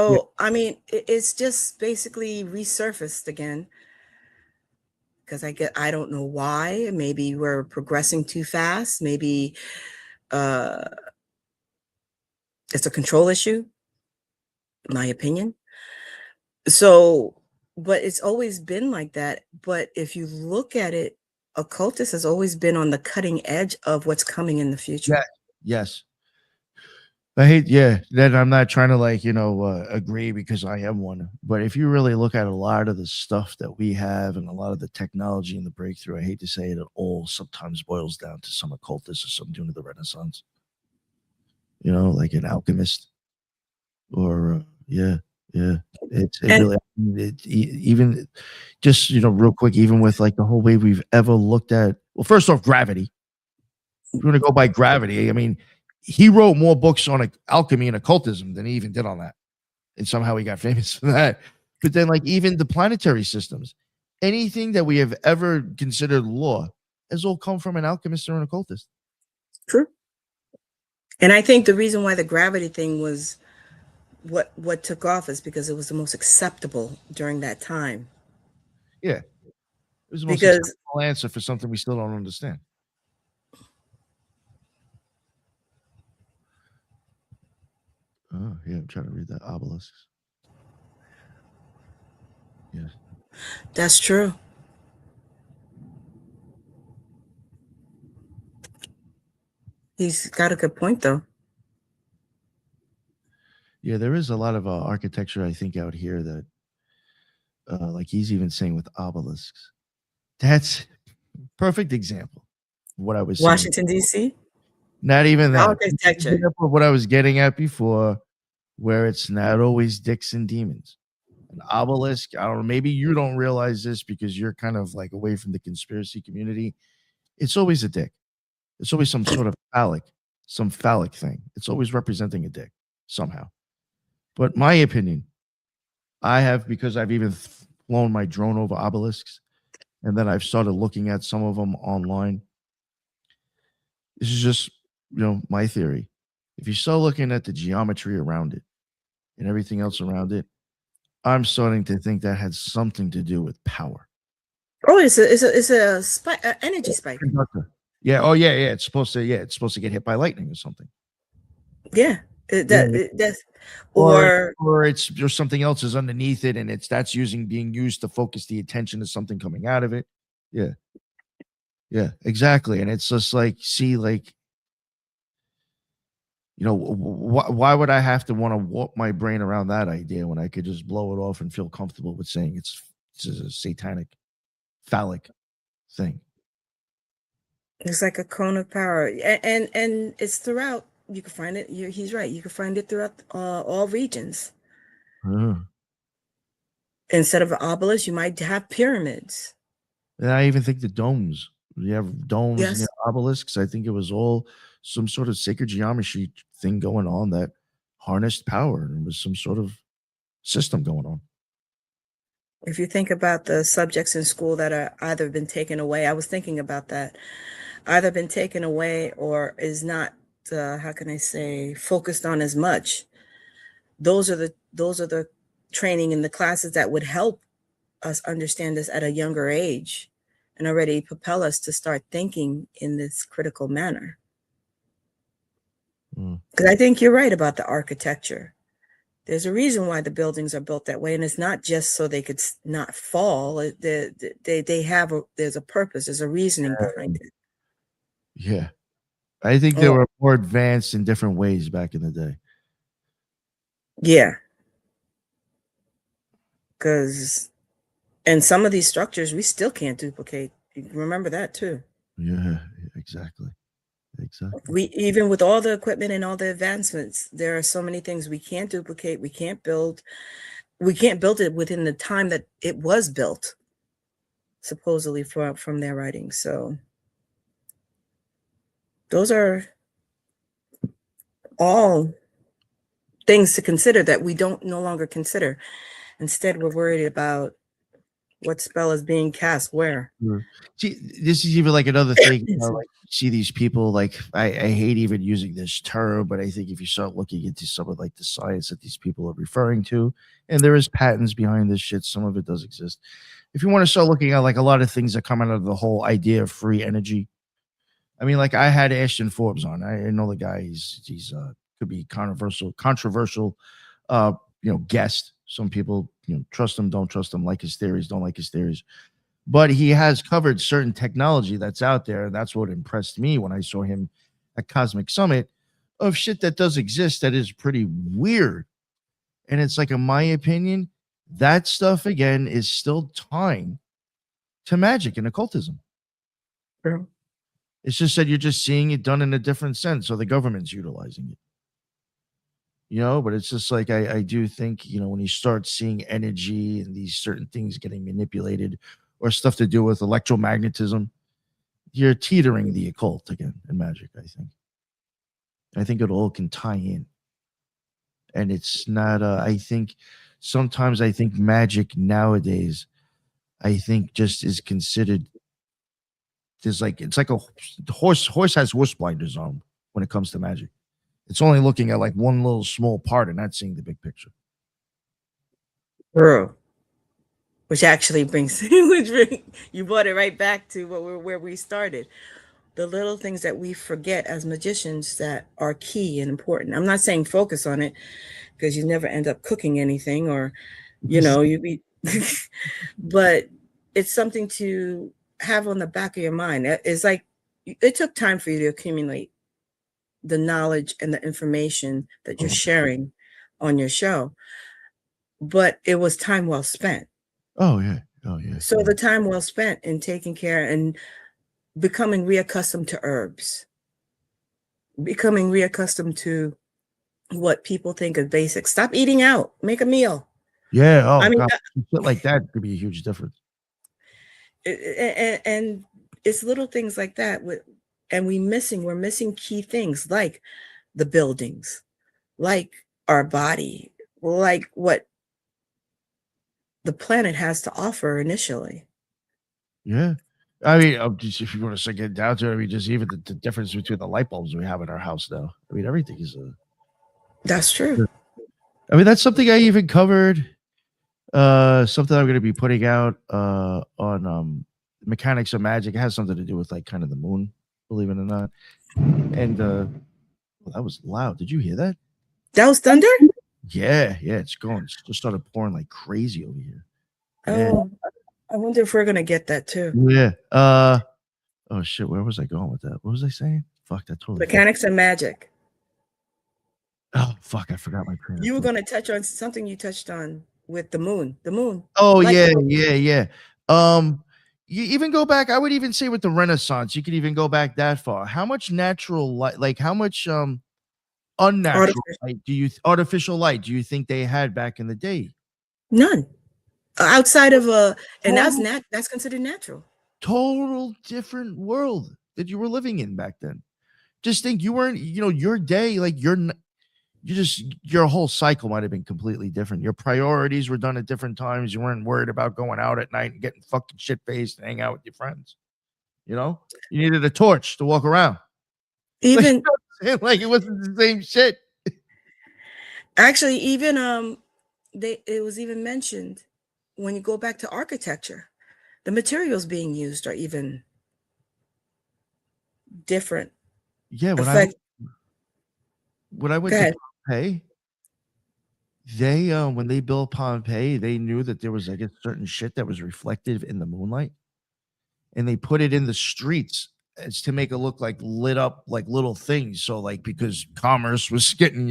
S2: Yeah.
S1: So, I mean, it's just basically resurfaced again. Because I don't know why. Maybe we're progressing too fast. Maybe uh, it's a control issue, my opinion. So, but it's always been like that. But if you look at it, occultist has always been on the cutting edge of what's coming in the future.
S2: Yes. Yes. I hate, yeah. Then I'm not trying to like, agree because I am one. But if you really look at a lot of the stuff that we have and a lot of the technology and the breakthrough, I hate to say it, it all sometimes boils down to some occultist or something doing to the Renaissance. Like an alchemist or yeah, yeah. It
S1: And
S2: really even just real quick, even with like the whole way we've ever looked at. Well, first off, gravity. If you want to go by gravity, I mean, he wrote more books on alchemy and occultism than he even did on that, and somehow he got famous for that. But then, like, even the planetary systems, anything that we have ever considered law has all come from an alchemist or an occultist.
S1: True. And I think the reason why the gravity thing was what took off is because it was the most acceptable during that time.
S2: Yeah, it was the most
S1: Because
S2: acceptable answer for something we still don't understand. Oh, yeah, I'm trying to read that obelisks. Yeah.
S1: that's true. He's got a good point though.
S2: Yeah, there is a lot of architecture, I think, out here that, like he's even saying with obelisks. That's perfect example of what I was saying.
S1: Washington, D.C.
S2: Not even that.
S1: Architecture.
S2: Example of what I was getting at before, where it's not always dicks and demons. An obelisk, I don't know, maybe you don't realize this because you're kind of like away from the conspiracy community. It's always a dick. It's always some sort of some phallic thing. It's always representing a dick somehow. But my opinion, I have, because I've even flown my drone over obelisks, and then I've started looking at some of them online. This is just, my theory. If you start looking at the geometry around it and everything else around it, I'm starting to think that had something to do with power.
S1: Oh, it's a spike, energy spike.
S2: Conductor. Yeah. Oh, yeah. Yeah. It's supposed to get hit by lightning or something.
S1: Yeah,
S2: Yeah.
S1: that's
S2: Or it's there's something else is underneath it, and that's being used to focus the attention to something coming out of it. Yeah. Yeah. Exactly. And it's just like, see, like, why would I have to want to warp my brain around that idea when I could just blow it off and feel comfortable with saying it's a satanic, phallic thing?
S1: it's like a cone of power, and it's throughout. You can find it. He's right. You can find it throughout all regions.
S2: Uh,
S1: Instead of an obelisk, you might have pyramids.
S2: and I even think the domes. You have domes and you
S1: Yes,
S2: have obelisks. I think it was all some sort of sacred geometry thing going on that harnessed power, and it was some sort of system going on.
S1: if you think about the subjects in school that are either been taken away, I was thinking about that, either been taken away or is not, how can I say, focused on as much. Those are the training in the classes that would help us understand this at a younger age and already propel us to start thinking in this critical manner.
S2: Mm.
S1: Because I think you're right about the architecture. There's a reason why the buildings are built that way, and it's not just so they could not fall. There's a purpose, there's a reasoning behind it.
S2: Yeah. I think they
S1: Oh,
S2: were more advanced in different ways back in the day.
S1: yeah, because and some of these structures we still can't duplicate. You remember that too.
S2: Yeah, exactly. Exactly.
S1: We even with all the equipment and all the advancements, there are so many things we can't duplicate. We can't build. We can't build it within the time that it was built, supposedly from their writings. So those are all things to consider that we don't no longer consider. Instead, we're worried about what spell is being cast where.
S2: Sure. See, this is even like another thing. Like, see these people, like I hate even using this term, but I think if you start looking into some of like the science that these people are referring to, and there is patents behind this shit, some of it does exist. If you want to start looking at like a lot of things that come out of the whole idea of free energy, I mean, like I had Ashton Forbes on. I know the guy. He's could be controversial, guest. Some people trust him, don't trust him, like his theories, don't like his theories. But he has covered certain technology that's out there, and that's what impressed me when I saw him at Cosmic Summit, of shit that does exist that is pretty weird. And it's like, in my opinion, that stuff again is still tying to magic and occultism.
S1: True.
S2: It's just that you're just seeing it done in a different sense, so the government's utilizing it. But it's just like I do think, when you start seeing energy and these certain things getting manipulated or stuff to do with electromagnetism, you're teetering the occult again in magic, I think. I think it all can tie in. And it's not I think sometimes I think magic nowadays I think just is considered there's like it's like a horse has horse blinders on when it comes to magic. It's only looking at like one little small part and not seeing the big picture.
S1: True. Which actually brings you brought it right back to where we started. The little things that we forget as magicians that are key and important. I'm not saying focus on it because you never end up cooking anything or, you be, but it's something to have on the back of your mind. It's like it took time for you to accumulate the knowledge and the information that you're
S2: Oh,
S1: sharing on your show, but it was time well spent.
S2: oh yeah. Oh yeah.
S1: So
S2: Yeah.
S1: the time well spent in taking care and becoming reaccustomed to herbs, becoming reaccustomed to what people think is basic. Stop eating out, make a meal.
S2: Yeah.
S1: I
S2: Oh
S1: mean,
S2: god. Shit like that could be a huge difference.
S1: and it's little things like that. And we're missing key things like the buildings, like our body, like what the planet has to offer initially.
S2: Yeah. I mean, just if you want to get down to it, I mean, just even the difference between the light bulbs we have in our house now. I mean, everything is
S1: That's true.
S2: I mean, that's something I even covered. Something I'm going to be putting out on mechanics of magic. It has something to do with like kind of the moon, believe it or not. And well, that was loud. Did you hear that?
S1: That was thunder.
S2: Yeah, yeah, it's going. It's just started pouring like crazy over here. Yeah,
S1: Oh, I wonder if we're gonna get that too.
S2: yeah. Oh shit, where was I going with that? What was I saying? Fuck, that totally.
S1: Mechanics and magic.
S2: Oh fuck, I forgot my train of
S1: You were
S2: thought.
S1: going to touch on something you touched on with the moon. The moon.
S2: Oh
S1: Light
S2: yeah,
S1: bulb.
S2: yeah, yeah. You even go back. I would even say with the Renaissance, you could even go back that far. How much natural light, like how much unnatural
S1: Artificial.
S2: light artificial light do you think they had back in the day?
S1: None. Outside of and
S2: Total,
S1: that's considered natural.
S2: total different world that you were living in back then. Just think you weren't, your day, like you just your whole cycle might have been completely different. Your priorities were done at different times. You weren't worried about going out at night and getting fucking shit faced and hang out with your friends. You needed a torch to walk around. Like,
S1: Even
S2: like it wasn't the same shit.
S1: actually, even it was even mentioned when you go back to architecture, the materials being used are even different.
S2: Yeah,
S1: Affect.
S2: when I
S1: Go
S2: went to
S1: ahead.
S2: Pompeii, they when they built Pompeii, they knew that there was, I guess, certain shit that was reflective in the moonlight, and they put it in the streets as to make it look like lit up like little things. So like because commerce was getting,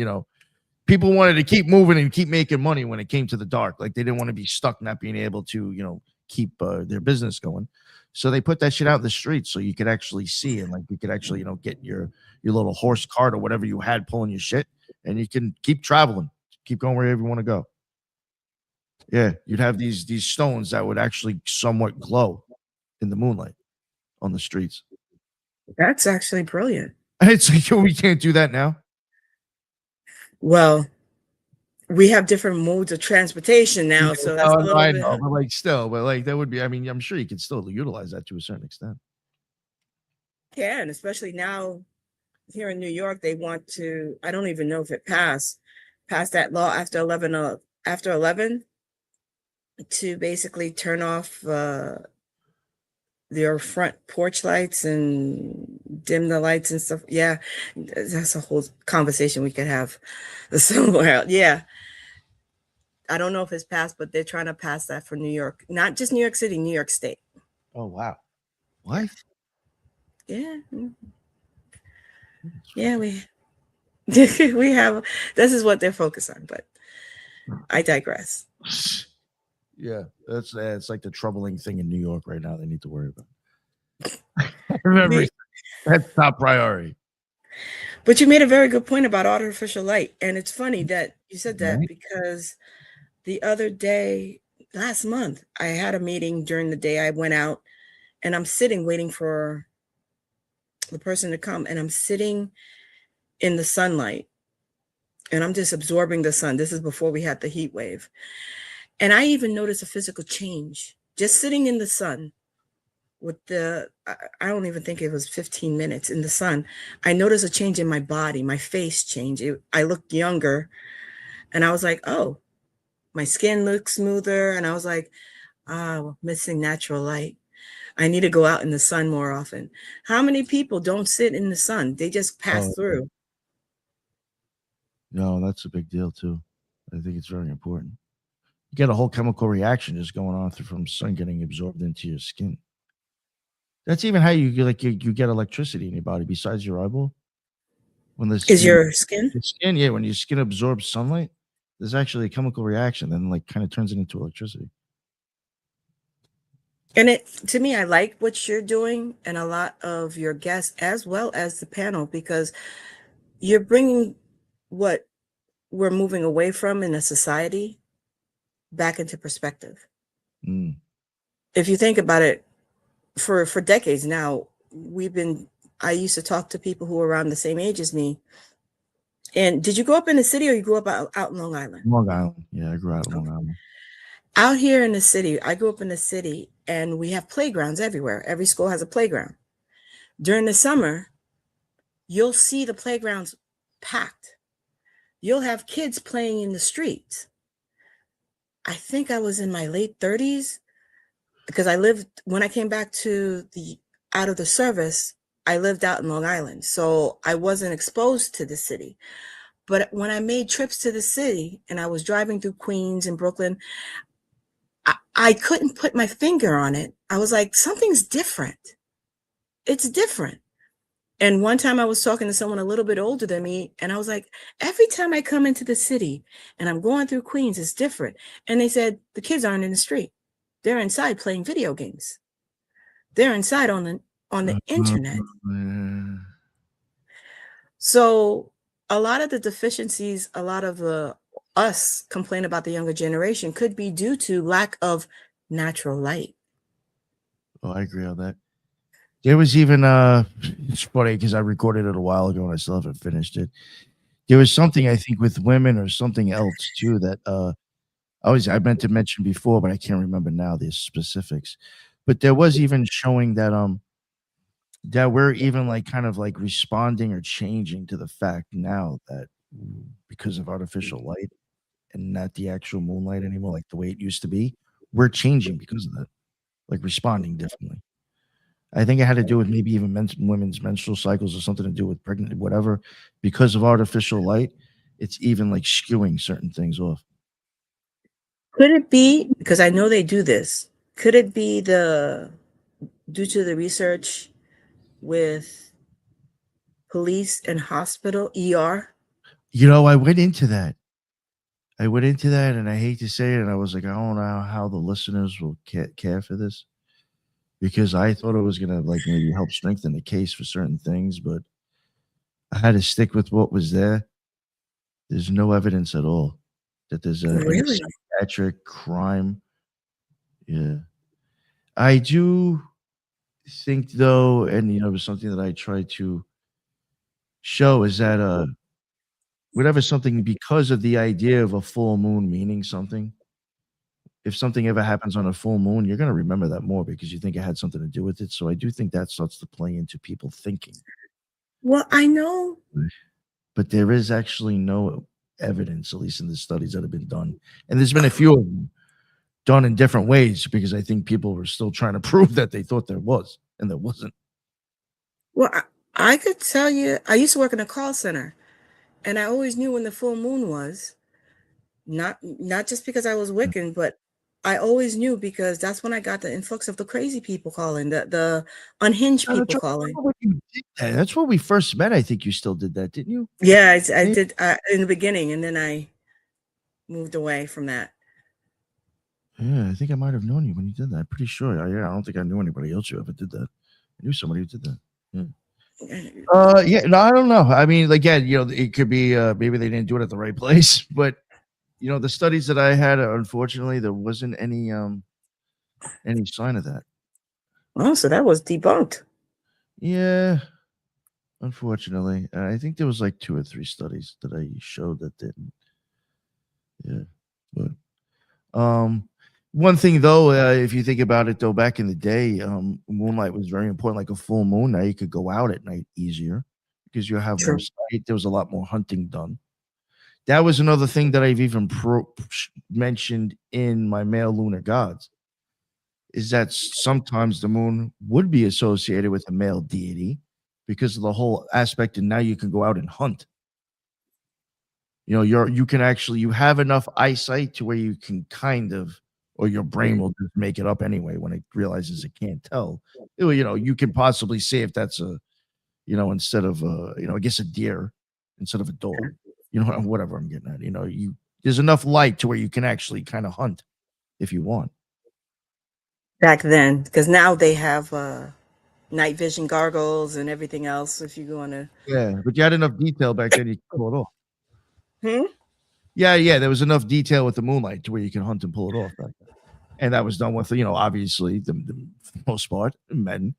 S2: people wanted to keep moving and keep making money when it came to the dark. Like they didn't want to be stuck not being able to, keep their business going. So they put that shit out in the streets so you could actually see and like you could actually, get your little horse cart or whatever you had pulling your shit, and you can keep traveling, keep going wherever you want to go. Yeah, you'd have these stones that would actually somewhat glow in the moonlight on the streets.
S1: That's actually brilliant.
S2: And it's like, yo, we can't do that now.
S1: Well, we have different modes of transportation
S2: Yeah,
S1: now, so that's
S2: no,
S1: a
S2: no,
S1: little
S2: I
S1: bit.
S2: know, but like still, but like that would be. I mean, I'm sure you could still utilize that to a certain extent.
S1: Can, especially now here in New York, they want to. I don't even know if it passed that law after 11. After 11, to basically turn off your front porch lights and dim the lights and stuff. Yeah, that's a whole conversation we could have somewhere. Yeah, I don't know if it's passed, but they're trying to pass that for New York, not just New York City, New York State.
S2: Oh wow,
S1: Yeah,
S2: what?
S1: yeah,
S2: That's
S1: yeah.
S2: fucking-
S1: We we have. This is what they're focused on, but I digress.
S2: Yeah, that's it's like the troubling thing in New York right now. They need to worry about. Remember,
S1: We,
S2: that's top priority.
S1: but you made a very good point about artificial light, and it's funny that you said that
S2: Right?
S1: because the other day, last month, I had a meeting during the day. I went out and I'm sitting waiting for the person to come, and I'm sitting in the sunlight, and I'm just absorbing the sun. This is before we had the heat wave. And I even noticed a physical change just sitting in the sun with I don't even think it was 15 minutes in the sun. I noticed a change in my body, my face changed. I looked younger, and I was like, oh, my skin looks smoother. And I was like, ah, missing natural light. I need to go out in the sun more often. How many people don't sit in the sun? They just pass
S2: Oh,
S1: through.
S2: no, that's a big deal too. I think it's very important. You get a whole chemical reaction just going on from sun getting absorbed into your skin. That's even how you get electricity in your body besides your eyeball. When the
S1: Is
S2: skin
S1: your skin?
S2: the skin, yeah, when your skin absorbs sunlight, there's actually a chemical reaction, then like kind of turns it into electricity.
S1: And it to me, I like what you're doing and a lot of your guests as well as the panel because you're bringing what we're moving away from in a society back into perspective.
S2: Mm.
S1: If you think about it, for decades now, we've been I used to talk to people who were around the same age as me. And did you grow up in the city or you grew up out in Long Island?
S2: Long Island. Yeah, I grew out in Long
S1: Okay.
S2: Island.
S1: Out here in the city, I grew up in the city and we have playgrounds everywhere. Every school has a playground. During the summer, you'll see the playgrounds packed. You'll have kids playing in the streets. I think I was in my late 30s because I lived when I came back to the out of the service, I lived out in Long Island. So I wasn't exposed to the city. But when I made trips to the city and I was driving through Queens and Brooklyn, I couldn't put my finger on it. I was like, something's different. It's different. And one time I was talking to someone a little bit older than me, and I was like, every time I come into the city and I'm going through Queens, it's different. And they said, the kids aren't in the street. They're inside playing video games. They're inside on the internet.
S2: Yeah.
S1: So a lot of the deficiencies, a lot of the us complain about the younger generation could be due to lack of natural light.
S2: Oh, I agree on that. There was even it's funny because I recorded it a while ago and I still haven't finished it. There was something I think with women or something else too that I meant to mention before, but I can't remember now the specifics. But there was even showing that we're even like kind of like responding or changing to the fact now that because of artificial light and not the actual moonlight anymore, like the way it used to be, we're changing because of that, like responding differently. I think it had to do with maybe even women's menstrual cycles or something to do with pregnant, whatever. Because of artificial light, it's even like skewing certain things off.
S1: Could it be because I know they do this? Could it be the due to the research with police and hospital ER?
S2: You know, I went into that. I went into that, and I hate to say it, and I was like, I don't know how the listeners will care for this because I thought it was gonna like maybe help strengthen the case for certain things, but I had to stick with what was there. There's no evidence at all that there's any
S1: Really?
S2: psychiatric crime. Yeah, I do think though, and it was something that I try to show is that whatever something because of the idea of a full moon meaning something. If something ever happens on a full moon, you're gonna remember that more because you think it had something to do with it. So I do think that starts to play into people thinking.
S1: Well, I know.
S2: But there is actually no evidence, at least in the studies that have been done. And there's been a few of them done in different ways because I think people were still trying to prove that they thought there was, and there wasn't.
S1: Well, I could tell you, I used to work in a call center, and I always knew when the full moon was. Not just because I was Wiccan, but I always knew because that's when I got the influx of the crazy people calling, the unhinged
S2: No, that's
S1: people
S2: right.
S1: calling.
S2: When you did that. That's when we first met. I think you still did that, didn't you?
S1: Yeah, I
S2: Yeah,
S1: did in the beginning, and then I moved away from that.
S2: yeah, I think I might have known you when you did that. I'm pretty sure. Yeah, I don't think I knew anybody else who ever did that. I knew somebody who did that. Yeah. Yeah, no, I don't know. I mean, again, it could be maybe they didn't do it at the right place, but the studies that I had, unfortunately, there wasn't any sign of that.
S1: Oh, so that was debunked.
S2: Yeah, unfortunately. I think there was like 2 or 3 studies that I showed that didn't. Yeah, but one thing though, if you think about it though, back in the day, moonlight was very important. Like a full moon, now you could go out at night easier because you have more
S1: True.
S2: sight. There was a lot more hunting done. That was another thing that I've even mentioned in my male lunar gods is that sometimes the moon would be associated with a male deity because of the whole aspect, and now you can go out and hunt. You know, you can actually you have enough eyesight to where you can kind of, or your brain will just make it up anyway when it realizes it can't tell. You know, you can possibly see if that's a, you know, instead of I guess a deer instead of a dog. You know, whatever I'm getting at. You know, you there's enough light to where you can actually kind of hunt if you want.
S1: Back then, because now they have night vision goggles and everything else. If you go on a
S2: Yeah, but you had enough detail back then you could pull it off.
S1: hmm?
S2: Yeah, yeah, there was enough detail with the moonlight to where you can hunt and pull it off back then. And that was done with, you know, obviously for the most part, men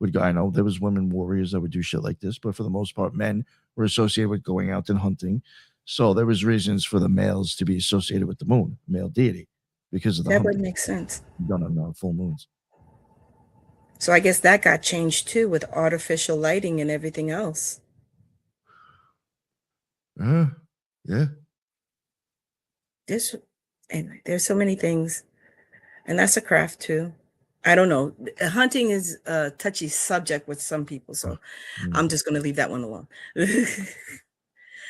S2: would go. I know there was women warriors that would do shit like this, but for the most part, men were associated with going out and hunting. So there was reasons for the males to be associated with the moon, male deity, because of the
S1: That would
S2: hunting
S1: make sense.
S2: done on full moons.
S1: So I guess that got changed too with artificial lighting and everything else.
S2: Uh, yeah.
S1: There's anyway, there's so many things, and that's a craft too. I don't know. Hunting is a touchy subject with some people, so
S2: Mm,
S1: I'm just going to leave that one alone.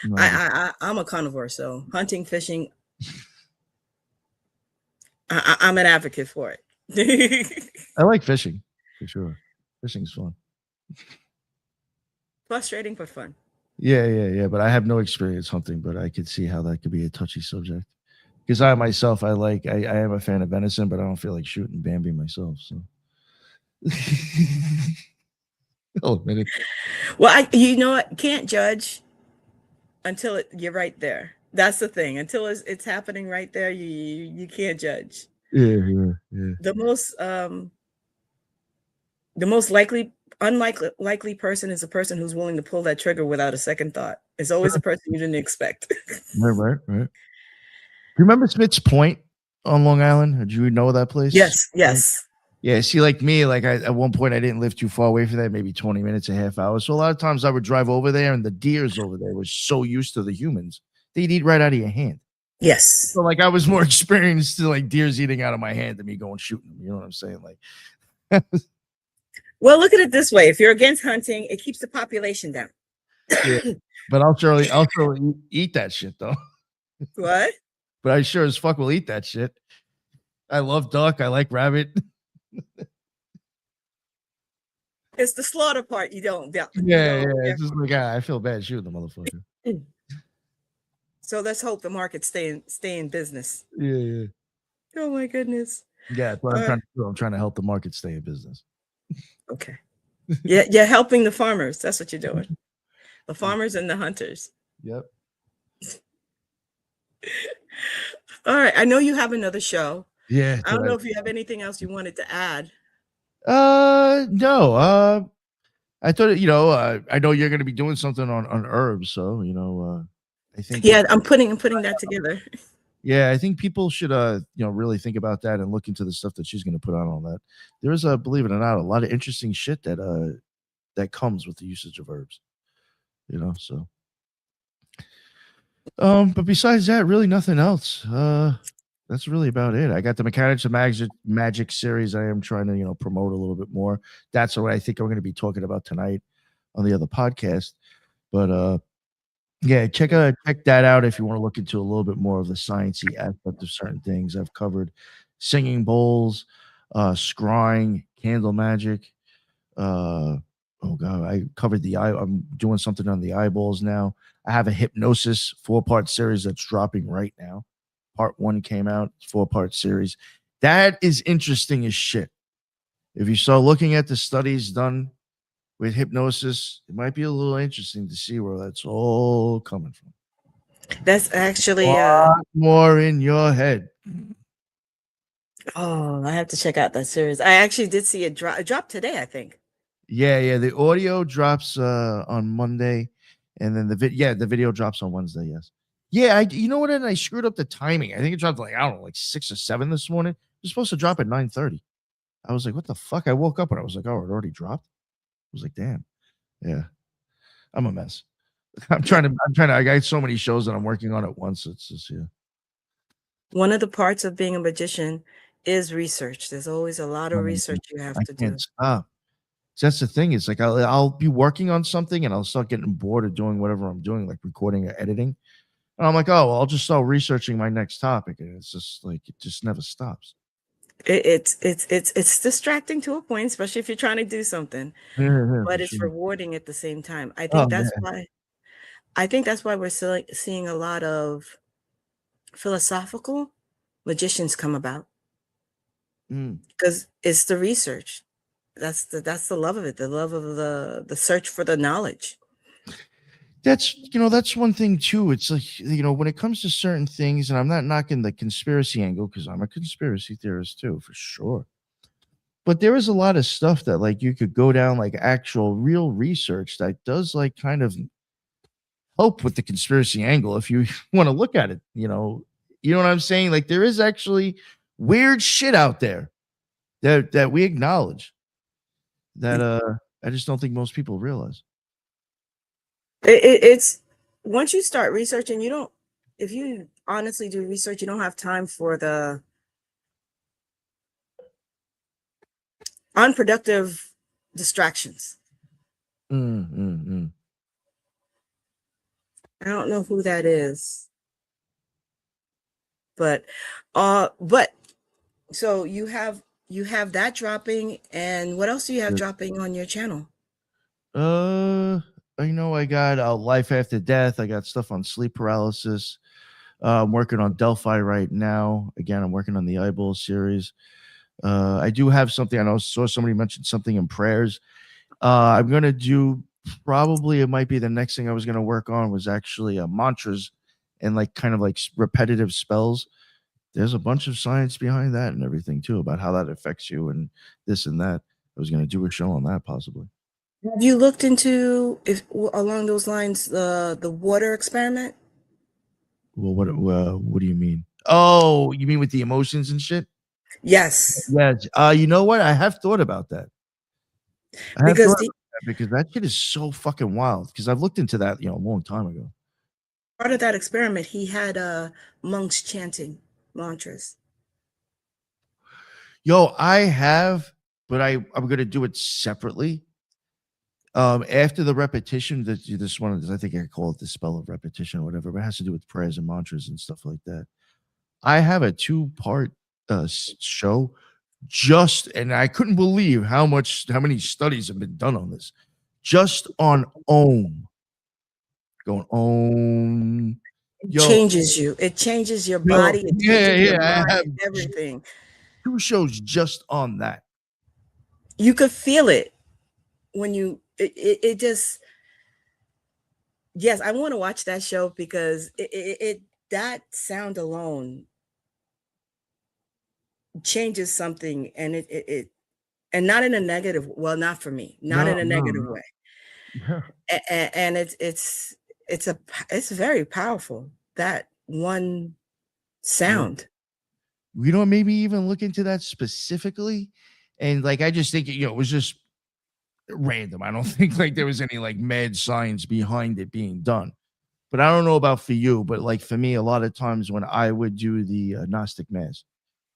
S2: no,
S1: I'm a carnivore, so hunting, fishing, I'm an advocate for it.
S2: I like fishing for sure. Fishing's fun.
S1: Frustrating but fun.
S2: Yeah, yeah, yeah. But I have no experience hunting, but I could see how that could be a touchy subject. Because I myself, I am a fan of venison, but I don't feel like shooting Bambi myself. So I'll admit it.
S1: Well, you know what? Can't judge until you're right there. That's the thing. Until it's happening right there, you can't judge.
S2: Yeah, yeah, yeah.
S1: The most likely person is a person who's willing to pull that trigger without a second thought. It's always a person you didn't expect.
S2: Right, right, right. Do you remember Smith's Point on Long Island? Did you know that place?
S1: Yes,
S2: Point?
S1: yes.
S2: Yeah, see, like me, like at one point I didn't live too far away from that, maybe 20 minutes, a half hour. So a lot of times I would drive over there and the deers over there were so used to the humans. They'd eat right out of your hand.
S1: Yes.
S2: So like I was more experienced to like deers eating out of my hand than me going shooting them. You know what I'm saying? Like
S1: Well, look at it this way. If you're against hunting, it keeps the population down.
S2: yeah. But I'll surely eat that shit though.
S1: What?
S2: But I sure as fuck will eat that shit. I love duck. I like rabbit.
S1: It's the slaughter part you don't
S2: Yeah, yeah. It's just like I feel bad shooting the motherfucker.
S1: So let's hope the market stay in business.
S2: Yeah, yeah.
S1: Oh my goodness.
S2: Yeah, that's what I'm trying to do. I'm trying to help the market stay in business.
S1: Okay. Yeah, you're helping the farmers. That's what you're doing. The farmers and the hunters.
S2: Yep.
S1: All right. I know you have another show.
S2: Yeah.
S1: I don't know if you have anything else you wanted to add.
S2: No. I thought, I know you're going to be doing something on herbs, so I think
S1: Yeah, I'm putting that together.
S2: yeah, I think people should really think about that and look into the stuff that she's going to put out on that. There is believe it or not, a lot of interesting shit that comes with the usage of herbs. So but besides that, really nothing else. That's really about it. I got the Mechanics of Magic series I am trying to, promote a little bit more. That's what I think I'm going to be talking about tonight on the other podcast. But yeah, check that out if you want to look into a little bit more of the sciencey aspect of certain things. I've covered singing bowls, scrying, candle magic. Oh god, I covered the eye. I'm doing something on the eyeballs now. I have a hypnosis 4-part series that's dropping right now. Part 1 came out, 4-part series. That is interesting as shit. If you start looking at the studies done with hypnosis, it might be a little interesting to see where that's all coming from.
S1: That's actually
S2: More in your head.
S1: oh, I have to check out that series. I actually did see it drop today, I think.
S2: Yeah. The audio drops on Monday, and then the video drops on Wednesday. Yes. Yeah, you know what? And I screwed up the timing. I think it dropped like I don't know, like 6 or 7 this morning. It was supposed to drop at 9:30. I was like, what the fuck? I woke up and I was like, oh, it already dropped. I was like, damn. Yeah, I'm a mess. I got so many shows that I'm working on at once. It's just yeah.
S1: One of the parts of being a magician is research. There's always a lot of
S2: Um,
S1: research you have
S2: I
S1: to
S2: can't
S1: do.
S2: stop. So that's the thing. It's like I'll be working on something and I'll start getting bored of doing whatever I'm doing, like recording or editing. And I'm like, oh, well, I'll just start researching my next topic. And it's just like it just never stops.
S1: It's distracting to a point, especially if you're trying to do something,
S2: Yeah,
S1: but
S2: for
S1: it's
S2: sure.
S1: rewarding at the same time.
S2: Oh man.
S1: I think that's why we're seeing a lot of philosophical magicians come about
S2: Mm.
S1: because it's the research. That's the love of it, the love of the search for the knowledge.
S2: That's one thing too. It's like, when it comes to certain things, and I'm not knocking the conspiracy angle because I'm a conspiracy theorist too, for sure. But there is a lot of stuff that like you could go down like actual real research that does like kind of help with the conspiracy angle if you want to look at it. You know what I'm saying? Like there is actually weird shit out there that we acknowledge that I just don't think most people realize.
S1: It's once you start researching, you don't if you honestly do research, you don't have time for the unproductive distractions.
S2: Mm, mm, mm.
S1: I don't know who that is, but so you have that dropping, and what else do you have
S2: Yeah.
S1: dropping on your channel?
S2: Uh, I got life after death. I got stuff on sleep paralysis. I'm working on Delphi right now. Again, I'm working on the Eyeball series. I do have something. Saw somebody mention something in prayers. I'm gonna do probably it might be the next thing I was gonna work on was actually mantras and like kind of like repetitive spells. There's a bunch of science behind that and everything too about how that affects you and this and that. I was gonna do a show on that possibly.
S1: Have you looked into if along those lines the water experiment?
S2: Well, what do you mean? Oh, you mean with the emotions and shit?
S1: Yes,
S2: Yes. You know what? I have thought about that. I have
S1: because
S2: thought
S1: the
S2: about that because that shit is so fucking wild. Because I've looked into that, a long time ago.
S1: part of that experiment he had monks chanting mantras.
S2: Yo, I have, but I'm gonna do it separately. After the repetition, that this one is, I think I call it the spell of repetition or whatever, but it has to do with prayers and mantras and stuff like that. I have a two-part show just, and I couldn't believe how many studies have been done on this, just on Om, going Om. Yo,
S1: Changes you. It changes your
S2: yo,
S1: body, it
S2: yeah,
S1: changes your
S2: yeah. I
S1: mind
S2: have
S1: and everything.
S2: 2 shows just on that.
S1: You could feel it when it just yes, I want to watch that show because that sound alone changes something and and not in a negative, well, not for me, not
S2: No,
S1: in a
S2: no,
S1: negative
S2: no.
S1: way. And it's very powerful, that one
S2: Yeah.
S1: sound.
S2: Maybe even look into that specifically. And like, I just think, it was just random. I don't think like there was any like mad science behind it being done. But I don't know about for you, but like for me, a lot of times when I would do the Gnostic Mass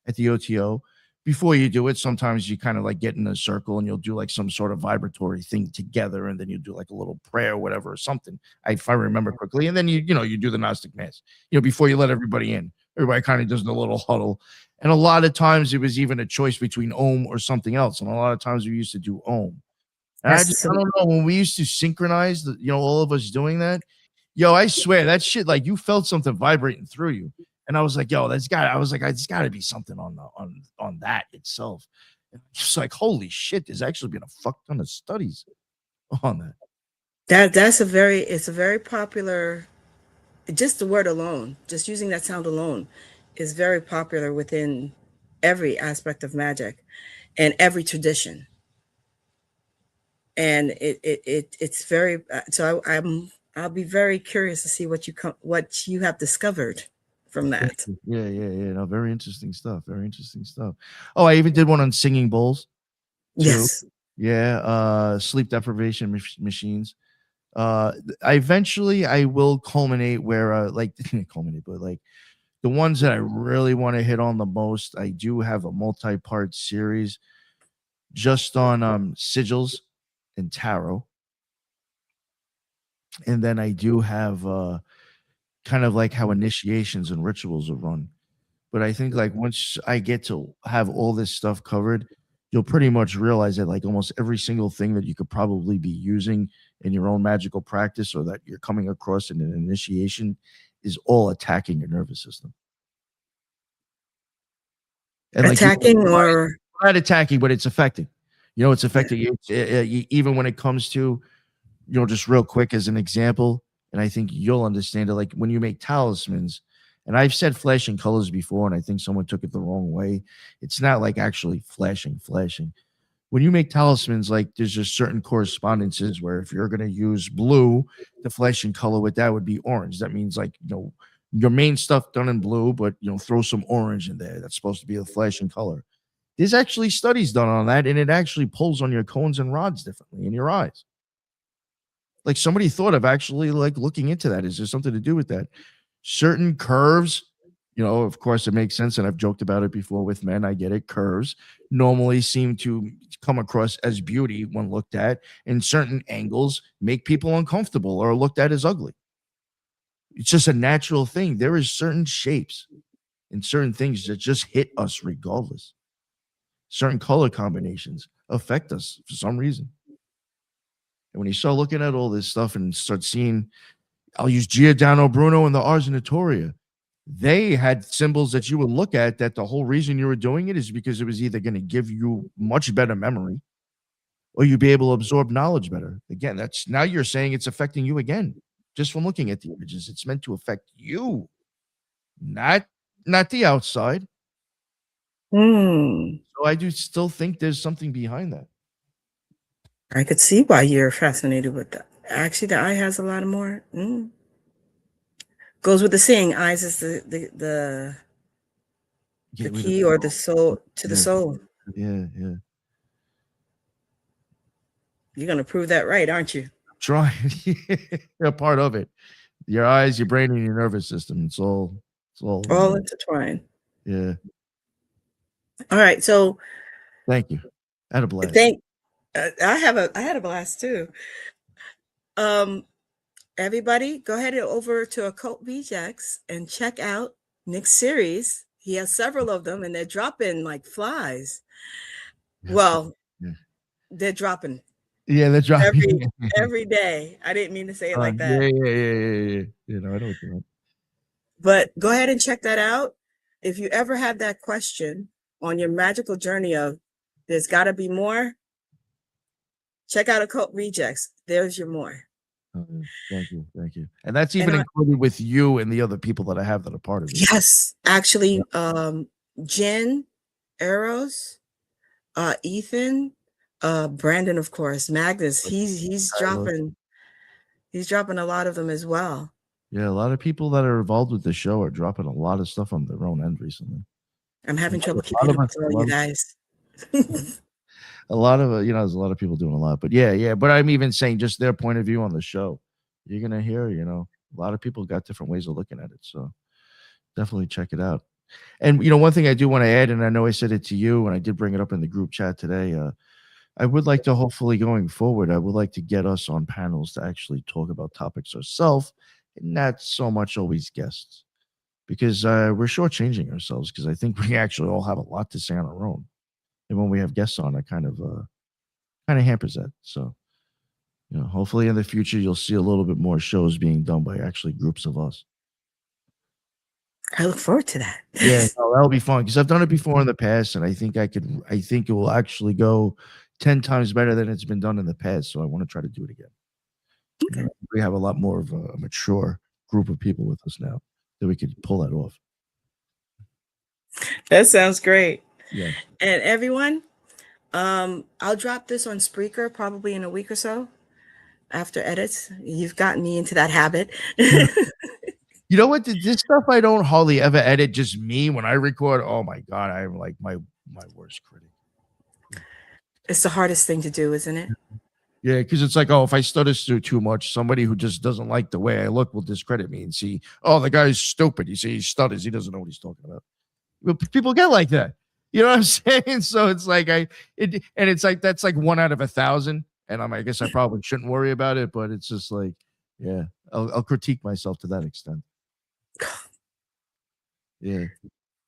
S2: at the OTO, before you do it, sometimes you kind of like get in a circle and you'll do like some sort of vibratory thing together, and then you do like a little prayer, or whatever, or something. If I remember quickly, and then you do the Gnostic Mass, before you let everybody in. Everybody kind of does the little huddle, and a lot of times it was even a choice between Om or something else, and a lot of times we used to do Om. And
S1: That's
S2: I
S1: some
S2: don't know, when we used to synchronize all of us doing that, yo, I swear that shit, like you felt something vibrating through you. And I was like, yo, I was like, it's gotta be something on that itself. And just like, holy shit, there's actually been a fuck ton of studies on that.
S1: it's a very popular, just the word alone, just using that sound alone is very popular within every aspect of magic and every tradition. and it's very so I'll be very curious to see what you have discovered from
S2: Thank
S1: that.
S2: you. Yeah, yeah, yeah. No, very interesting stuff. Very interesting stuff. Oh, I even did one on singing bowls too.
S1: Yes.
S2: Yeah, sleep deprivation machines. I eventually I will culminate where like culminate, but like the ones that I really want to hit on the most, I do have a multi-part series just on sigils and tarot. And then I do have kind of like how initiations and rituals are run. But I think like once I get to have all this stuff covered, you'll pretty much realize that like almost every single thing that you could probably be using in your own magical practice or that you're coming across in an initiation is all attacking your nervous system. And like
S1: Attacking or
S2: not attacking, but it's affecting. You know, it's affecting you. Even when it comes to, you know, just real quick as an example, and I think you'll understand it. Like when you make talismans, and I've said flashing colors before, and I think someone took it the wrong way. It's not like actually flashing. When you make talismans, like there's just certain correspondences where if you're going to use blue, the flashing color with that would be orange. That means like, you know, your main stuff done in blue, but you know, throw some orange in there. That's supposed to be a flashing color. There's actually studies done on that, and it actually pulls on your cones and rods differently in your eyes. Like somebody thought of actually like looking into that. Is there something to do with that? Certain curves, you know, of course it makes sense. And I've joked about it before with men. I get it. Curves normally seem to come across as beauty when looked at, and certain angles make people uncomfortable or looked at as ugly. It's just a natural thing. There is certain shapes and certain things that just hit us regardless. Certain color combinations affect us for some reason. And when you start looking at all this stuff and start seeing, I'll use Giordano Bruno and the Ars Notoria. They had symbols that you would look at that the whole reason you were doing it is because it was either going to give you much better memory or you'd be able to absorb knowledge better. Again, that's now you're saying it's affecting you again just from looking at the images. It's meant to affect you, not not the outside.
S1: hmm,
S2: So I do still think there's something behind that.
S1: I could see why you're fascinated with that. Actually, the eye has a lot of more. Goes with the saying, eyes is the
S2: Get rid of
S1: key or the soul to the
S2: yeah,
S1: soul.
S2: yeah.
S1: You're gonna prove that right, aren't you?
S2: Try a part of it. Your eyes, your brain, and your nervous system. It's all
S1: All intertwined.
S2: yeah.
S1: All right, so
S2: Thank you. I had a blast.
S1: thank. I had a blast too. Um, Everybody, go ahead and over to Occult Rejects and check out Nick's series. He has several of them, and they're dropping like flies.
S2: Yeah,
S1: Well,
S2: yeah.
S1: they're dropping
S2: Yeah, that's right.
S1: every day. I didn't mean to say it like
S2: Yeah,
S1: that,
S2: yeah. You know, I know what you meant.
S1: but go ahead and check that out. If you ever have that question on your magical journey of there's got to be more, check out Occult Rejects. There's your more.
S2: Oh, yeah. Thank you. And that's
S1: And
S2: even included with you and the other people that I have that are part of it.
S1: yes,
S2: Yeah.
S1: actually, Jen, Eros, Ethan, Brandon, of course, Magnus. He's dropping a lot of them as well.
S2: Yeah, a lot of people that are involved with the show are dropping a lot of stuff on their own end recently.
S1: I'm
S2: A
S1: having
S2: lot
S1: trouble
S2: of, a lot
S1: keeping
S2: of
S1: up
S2: us,
S1: with all you guys.
S2: a lot of you know, there's a lot of people doing a lot. But yeah. But I'm even saying just their point of view on the show. You're gonna hear, you know, a lot of people got different ways of looking at it. So definitely check it out. And you know, one thing I do want to add, and I know I said it to you, and I did bring it up in the group chat today. I would like to hopefully going forward, I would like to get us on panels to actually talk about topics ourselves, and not so much always guests, because we're shortchanging ourselves. Because I think we actually all have a lot to say on our own, and when we have guests on, it kind of hampers that. So you know, hopefully in the future you'll see a little bit more shows being done by actually groups of us.
S1: I look forward to that.
S2: Yeah, no, that'll be fun because I've done it before in the past, and I think I could. I think it will actually go 10 times better than it's been done in the past. So I want to try to do it again. You
S1: Okay.
S2: know, we have a lot more of a mature group of people with us now that we could pull that off.
S1: That sounds great.
S2: Yeah,
S1: And everyone, I'll drop this on Spreaker probably in a week or so after edits. You've gotten me into that habit.
S2: You know what? This stuff I don't hardly ever edit. Just me when I record. Oh my god, I'm like my worst critic.
S1: It's the hardest thing to do, isn't it?
S2: Yeah, because it's like, oh, if I stutter too much, somebody who just doesn't like the way I look will discredit me and see, oh, the guy's stupid. You see, he stutters. He doesn't know what he's talking about. Well, people get like that. You know what I'm saying? So it's like and it's like that's like 1 out of 1,000. And I guess I probably shouldn't worry about it, but it's just like, yeah, I'll critique myself to that extent. Yeah.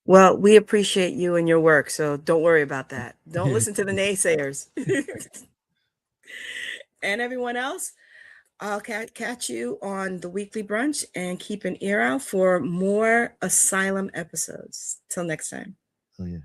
S1: Well, we appreciate you and your work, so don't worry about that. Don't listen to the naysayers. And everyone else, I'll catch you on the weekly brunch and keep an ear out for more Asylum episodes. Till next time.
S2: Oh yeah.